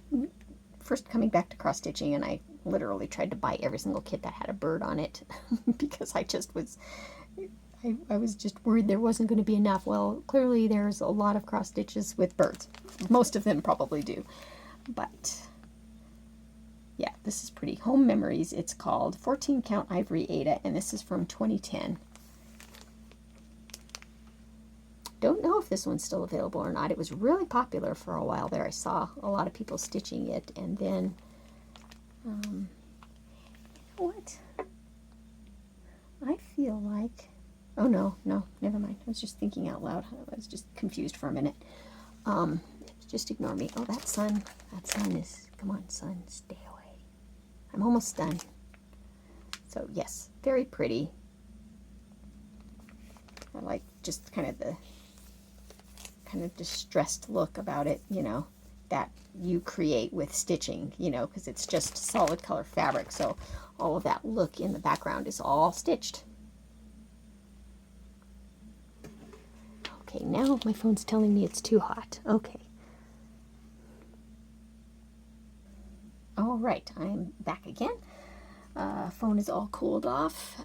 coming back to cross stitching, and I literally tried to buy every single kit that had a bird on it because I just was, I was just worried there wasn't going to be enough. Well, clearly there's a lot of cross stitches with birds. Most of them probably do, but yeah, this is pretty. Home Memories, it's called. 14 count Ivory Aida, and this is from 2010. Don't know if this one's still available or not. It was really popular for a while there. I saw a lot of people stitching it, and then, you know what? I feel like, oh no, never mind. I was just thinking out loud. I was just confused for a minute. Just ignore me. Oh, that sun is, come on, sun, stay away. I'm almost done. So yes, very pretty. I like just kind of the distressed look about it, you know, that you create with stitching, you know, because it's just solid color fabric. So all of that look in the background is all stitched. Okay, now my phone's telling me it's too hot. Okay. All right, I'm back again. Phone is all cooled off.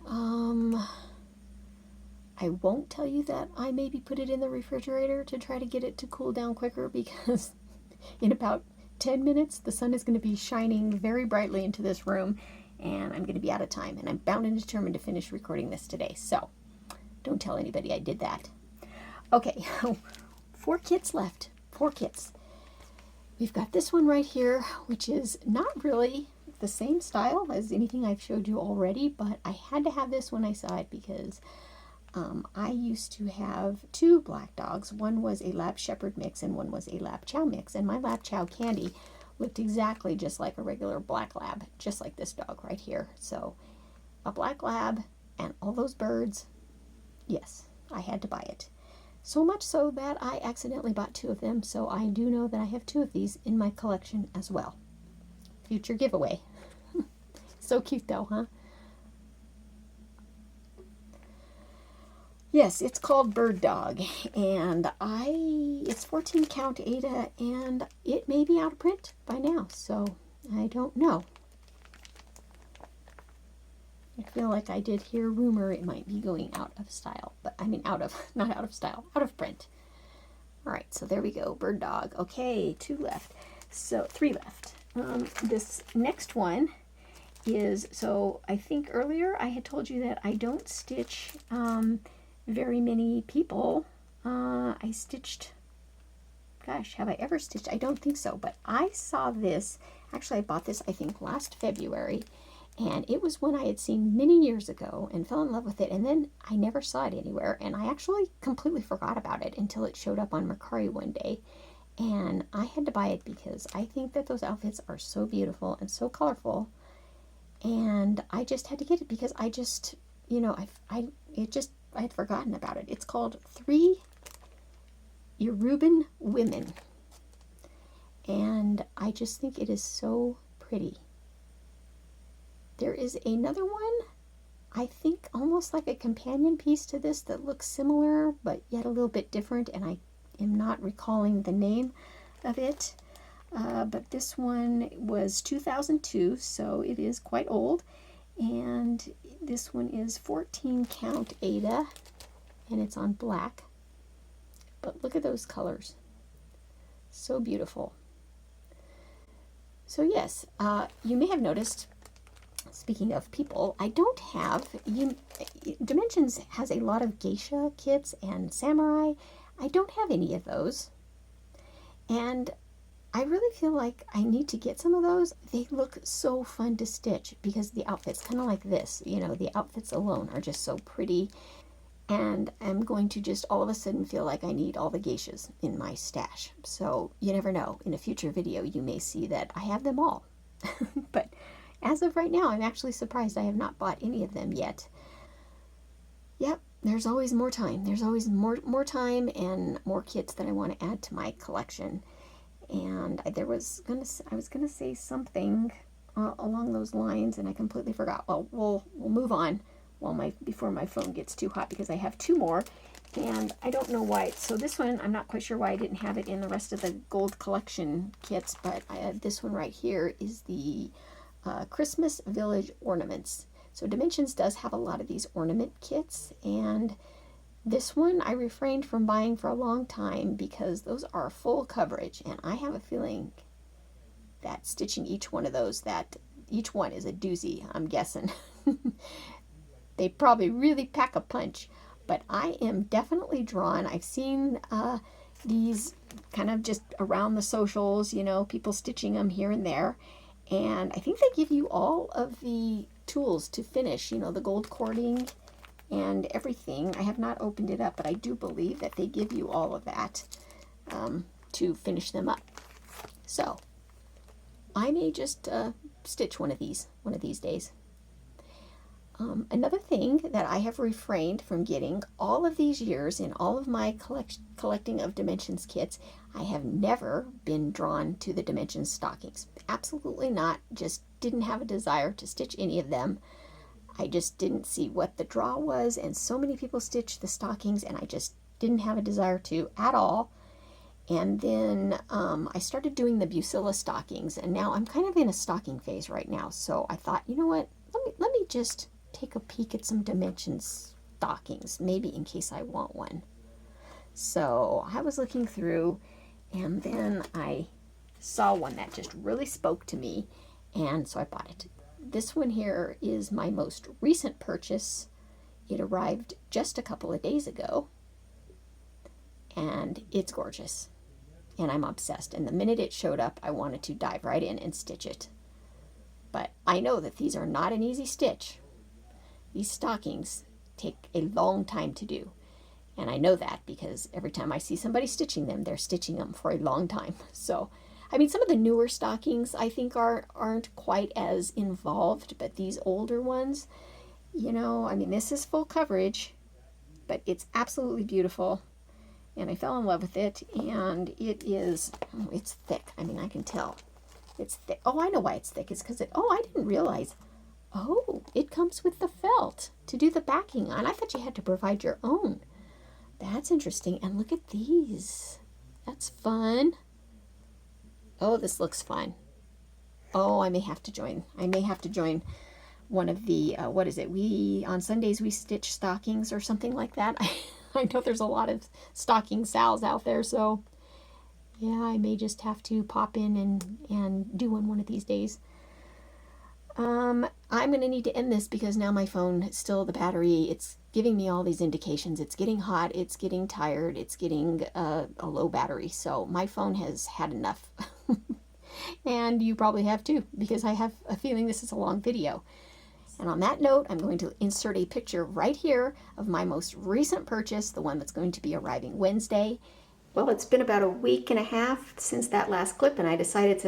I won't tell you that I maybe put it in the refrigerator to try to get it to cool down quicker, because in about 10 minutes the sun is going to be shining very brightly into this room and I'm going to be out of time, and I'm bound and determined to finish recording this today. So don't tell anybody I did that. Okay, 4 kits left. 4 kits. We've got this one right here, which is not really the same style as anything I've showed you already, but I had to have this when I saw it because I used to have 2 black dogs. One was a Lab Shepherd mix and one was a Lab Chow mix, and my Lab Chow Candy looked exactly just like a regular black lab, just like this dog right here. So a black lab and all those birds, yes, I had to buy it. So much so that I accidentally bought 2 of them, so I do know that I have 2 of these in my collection as well. Future giveaway. So cute though, huh? Yes, it's called Bird Dog, and it's 14 count Ada, and it may be out of print by now, so I don't know. I feel like I did hear rumor it might be going out of style, but I mean not out of style, out of print. All right, so there we go, Bird Dog. Okay, 2 left, so 3 left. This next one is, so I think earlier I had told you that I don't stitch very many people. I stitched, gosh, have I ever stitched? I don't think so, but I saw this, actually I bought this I think last February, and it was one I had seen many years ago and fell in love with it, and then I never saw it anywhere, and I actually completely forgot about it until it showed up on Mercari one day, and I had to buy it because I think that those outfits are so beautiful and so colorful, and I just had to get it because I just, you know, I had forgotten about it. It's called 3 Yoruban Women, and I just think it is so pretty. There is another one, I think almost like a companion piece to this that looks similar but yet a little bit different, and I am not recalling the name of it. But this one was 2002, so it is quite old, and this one is 14 count Ada, and it's on black, but look at those colors, so beautiful. So yes, you may have noticed, speaking of people, I don't have, Dimensions has a lot of geisha kits and samurai. I don't have any of those, and I really feel like I need to get some of those. They look so fun to stitch because the outfits, kind of like this, you know, the outfits alone are just so pretty, and I'm going to just all of a sudden feel like I need all the geishas in my stash. So you never know, in a future video you may see that I have them all. But as of right now, I'm actually surprised I have not bought any of them yet. Yep, there's always more time. There's always more time and more kits that I want to add to my collection. And I was gonna say something along those lines, and I completely forgot. Well, we'll move on before my phone gets too hot, because I have 2 more, and I don't know why. So this one, I'm not quite sure why I didn't have it in the rest of the gold collection kits, but this one right here is the Christmas Village ornaments. So Dimensions does have a lot of these ornament kits, and this one I refrained from buying for a long time because those are full coverage, and I have a feeling that stitching each one of those, that each one is a doozy, I'm guessing. They probably really pack a punch, but I am definitely drawn. I've seen these kind of just around the socials, you know, people stitching them here and there, and I think they give you all of the tools to finish, you know, the gold cording and everything. I have not opened it up, but I do believe that they give you all of that to finish them up. So I may just stitch one of these days. Another thing that I have refrained from getting all of these years in all of my collecting of Dimensions kits, I have never been drawn to the Dimensions stockings. Absolutely not. Just didn't have a desire to stitch any of them. I just didn't see what the draw was, and so many people stitch the stockings, and I just didn't have a desire to at all. And then I started doing the Bucilla stockings, and now I'm kind of in a stocking phase right now. So I thought, you know what, let me just take a peek at some Dimensions stockings, maybe in case I want one. So I was looking through, and then I saw one that just really spoke to me, and so I bought it. This one here is my most recent purchase. It arrived just a couple of days ago, and it's gorgeous, and I'm obsessed. And the minute it showed up, I wanted to dive right in and stitch it. But I know that these are not an easy stitch. These stockings take a long time to do. And I know that because every time I see somebody stitching them, they're stitching them for a long time. So, I mean, some of the newer stockings I think aren't quite as involved, but these older ones, you know, I mean, this is full coverage, but it's absolutely beautiful. And I fell in love with it, and it is, oh, it's thick. I mean, I can tell. It's thick. Oh, I know why it's thick. It's because I didn't realize. Oh, it comes with the felt to do the backing on. I thought you had to provide your own. That's interesting. And look at these. That's fun. Oh, this looks fun. Oh, I may have to join. One of the, what is it? On Sundays we stitch stockings or something like that. I know there's a lot of stocking sales out there, so yeah, I may just have to pop in and do one of these days. I'm going to need to end this because now my phone, still the battery, it's giving me all these indications. It's getting hot, it's getting tired, it's getting a low battery. So my phone has had enough. And you probably have too, because I have a feeling this is a long video. And on that note, I'm going to insert a picture right here of my most recent purchase, the one that's going to be arriving Wednesday. Well, it's been about a week and a half since that last clip, and I decided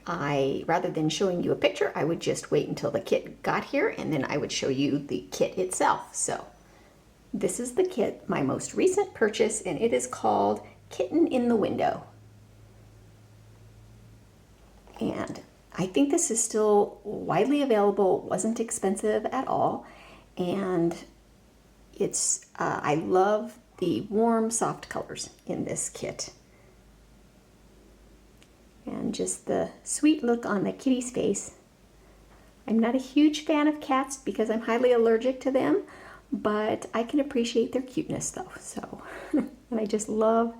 rather than showing you a picture, I would just wait until the kit got here, and then I would show you the kit itself. So this is the kit, my most recent purchase, and it is called Kitten in the Window. And I think this is still widely available, wasn't expensive at all, and it's, I love the warm, soft colors in this kit. And just the sweet look on the kitty's face. I'm not a huge fan of cats because I'm highly allergic to them, but I can appreciate their cuteness though. So, and I just love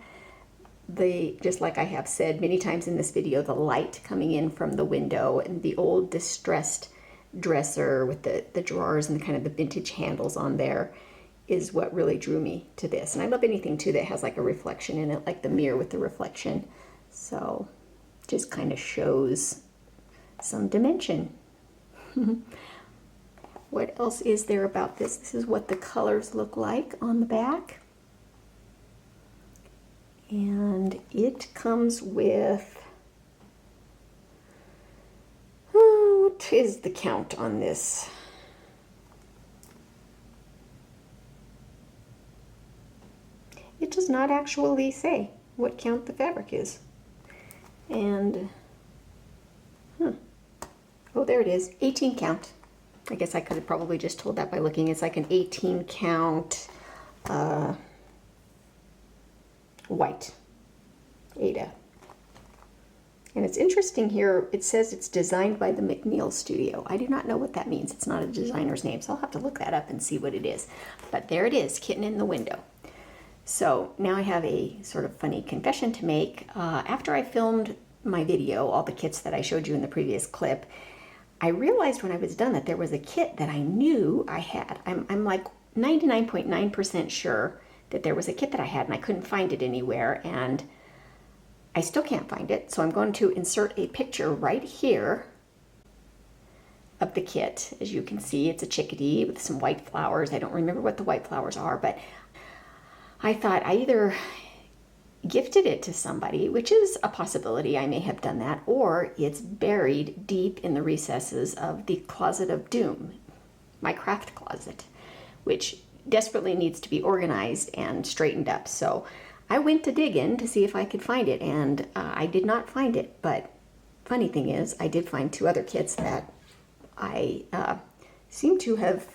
just like I have said many times in this video, the light coming in from the window and the old distressed dresser with the drawers and kind of the vintage handles on there is what really drew me to this. And I love anything too that has like a reflection in it, like the mirror with the reflection. So just kind of shows some dimension. What else is there about this? This is what the colors look like on the back. And it comes with, what is the count on this? It does not actually say what count the fabric is. And, oh, there it is, 18 count. I guess I could have probably just told that by looking. It's like an 18 count white Ada. And it's interesting here, it says it's designed by the McNeil Studio. I do not know what that means. It's not a designer's name, so I'll have to look that up and see what it is. But there it is, Kitten in the Window. So now I have a sort of funny confession to make. After I filmed my video, all the kits that I showed you in the previous clip, I realized when I was done that there was a kit that I knew I had. I'm like 99.9% sure that there was a kit that I had and I couldn't find it anywhere, and I still can't find it. So I'm going to insert a picture right here of the kit. As you can see, it's a chickadee with some white flowers. I don't remember what the white flowers are, but I thought I either gifted it to somebody, which is a possibility, I may have done that, or it's buried deep in the recesses of the closet of doom, my craft closet, which desperately needs to be organized and straightened up. So I went to dig in to see if I could find it, and I did not find it. But funny thing is, I did find 2 other kits that I seem to have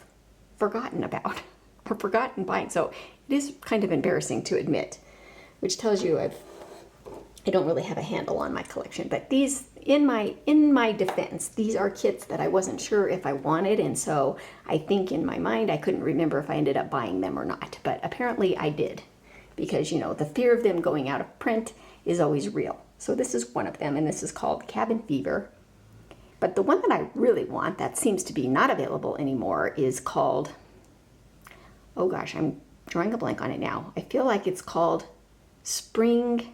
forgotten about or forgotten buying. So it is kind of embarrassing to admit, which tells you I don't really have a handle on my collection. But these, in my defense, these are kits that I wasn't sure if I wanted, and so I think in my mind I couldn't remember if I ended up buying them or not. But apparently I did, because you know the fear of them going out of print is always real. So this is one of them, and this is called Cabin Fever. But the one that I really want that seems to be not available anymore is called, oh gosh, I'm drawing a blank on it now. I feel like it's called Spring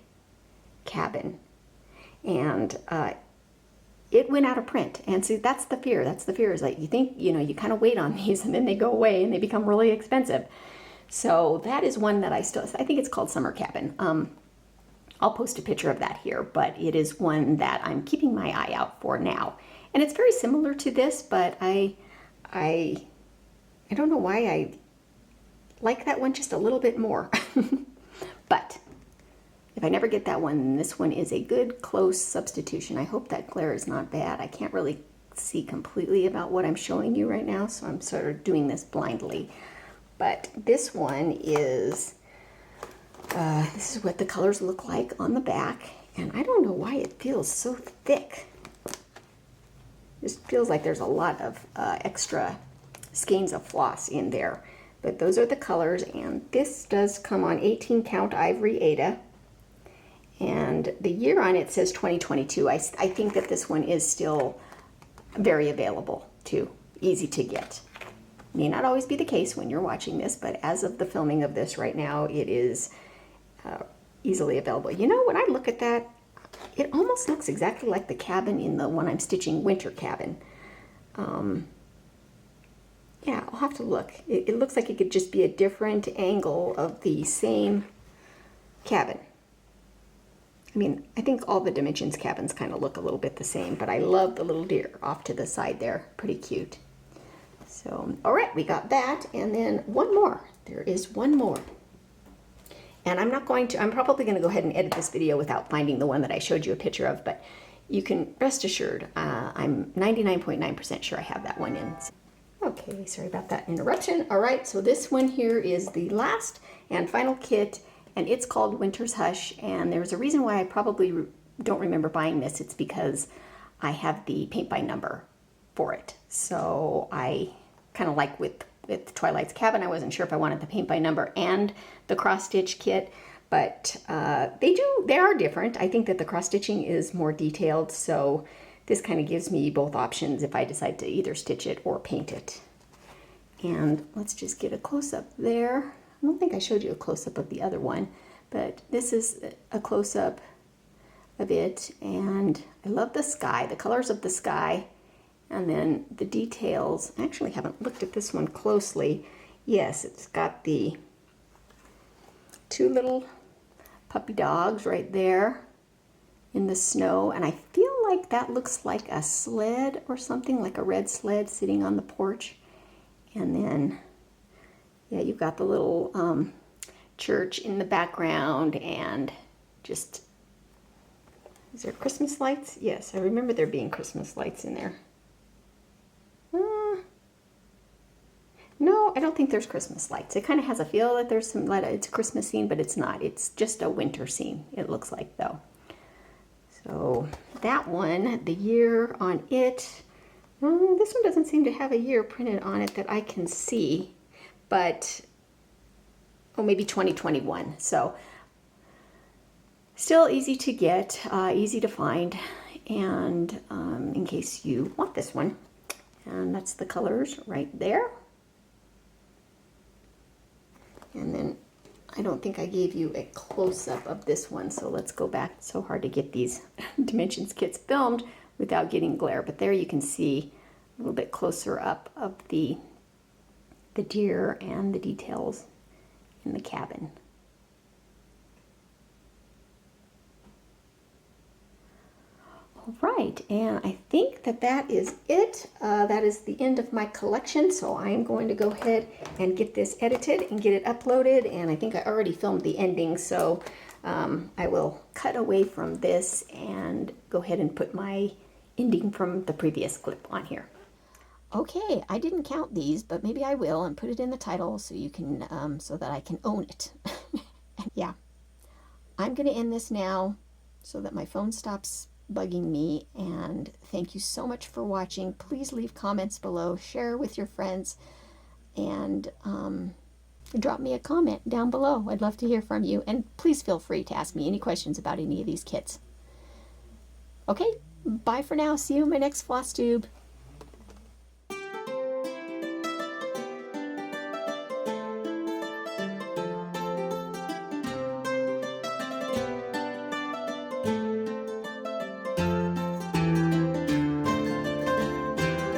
Cabin, and it went out of print. And see, that's the fear. That's the fear, is like you think, you know, you kind of wait on these and then they go away and they become really expensive. So that is one that I think it's called Summer Cabin. I'll post a picture of that here, but it is one that I'm keeping my eye out for now. And it's very similar to this, but I don't know why I like that one just a little bit more. But if I never get that one, this one is a good close substitution. I hope that glare is not bad. I can't really see completely about what I'm showing you right now, so I'm sort of doing this blindly. But this one is, this is what the colors look like on the back. And I don't know why it feels so thick. This feels like there's a lot of extra skeins of floss in there. But those are the colors, and this does come on 18 count ivory Aida. And the year on it says 2022. I think that this one is still very available too, easy to get. May not always be the case when you're watching this, but as of the filming of this right now, it is easily available. You know, when I look at that, it almost looks exactly like the cabin in the one I'm stitching, Winter Cabin. Yeah, I'll have to look. It looks like it could just be a different angle of the same cabin. I mean, I think all the Dimensions cabins kind of look a little bit the same, but I love the little deer off to the side there. Pretty cute. So, all right, we got that, and then one more. There is one more. And I'm probably going to go ahead and edit this video without finding the one that I showed you a picture of, but you can rest assured, I'm 99.9% sure I have that one in. Okay, sorry about that interruption. All right, so this one here is the last and final kit, and it's called Winter's Hush, and there's a reason why I probably don't remember buying this. It's because I have the paint by number for it. So I kind of like with Twilight's Cabin, I wasn't sure if I wanted the paint by number and the cross stitch kit, but they are different. I think that the cross stitching is more detailed, so this kind of gives me both options if I decide to either stitch it or paint it. And let's just get a close-up there. I don't think I showed you a close-up of the other one, but this is a close-up of it, and I love the sky, the colors of the sky, and then the details. I actually haven't looked at this one closely. Yes, it's got the 2 little puppy dogs right there in the snow, and I feel like that looks like a sled or something, like a red sled sitting on the porch. And then, yeah, you've got the little church in the background, and just, is there Christmas lights? Yes, I remember there being Christmas lights in there. No, I don't think there's Christmas lights. It kind of has a feel that there's some light. It's a Christmas scene, but it's not. It's just a winter scene, it looks like, though. So that one, the year on it, this one doesn't seem to have a year printed on it that I can see, but, oh, maybe 2021. So still easy to get, easy to find, and in case you want this one. And that's the colors right there. And then I don't think I gave you a close-up of this one, so let's go back. It's so hard to get these Dimensions kits filmed without getting glare, but there you can see little bit closer up of the deer and the details in the cabin. All right, and I think that is it. That is the end of my collection, so I am going to go ahead and get this edited and get it uploaded, and I think I already filmed the ending, so I will cut away from this and go ahead and put my ending from the previous clip on here. Okay, I didn't count these, but maybe I will and put it in the title so you can, so that I can own it. Yeah, I'm going to end this now so that my phone stops bugging me, and thank you so much for watching. Please leave comments below, share with your friends, and drop me a comment down below. I'd love to hear from you, and please feel free to ask me any questions about any of these kits. Okay, bye for now. See you in my next FlossTube.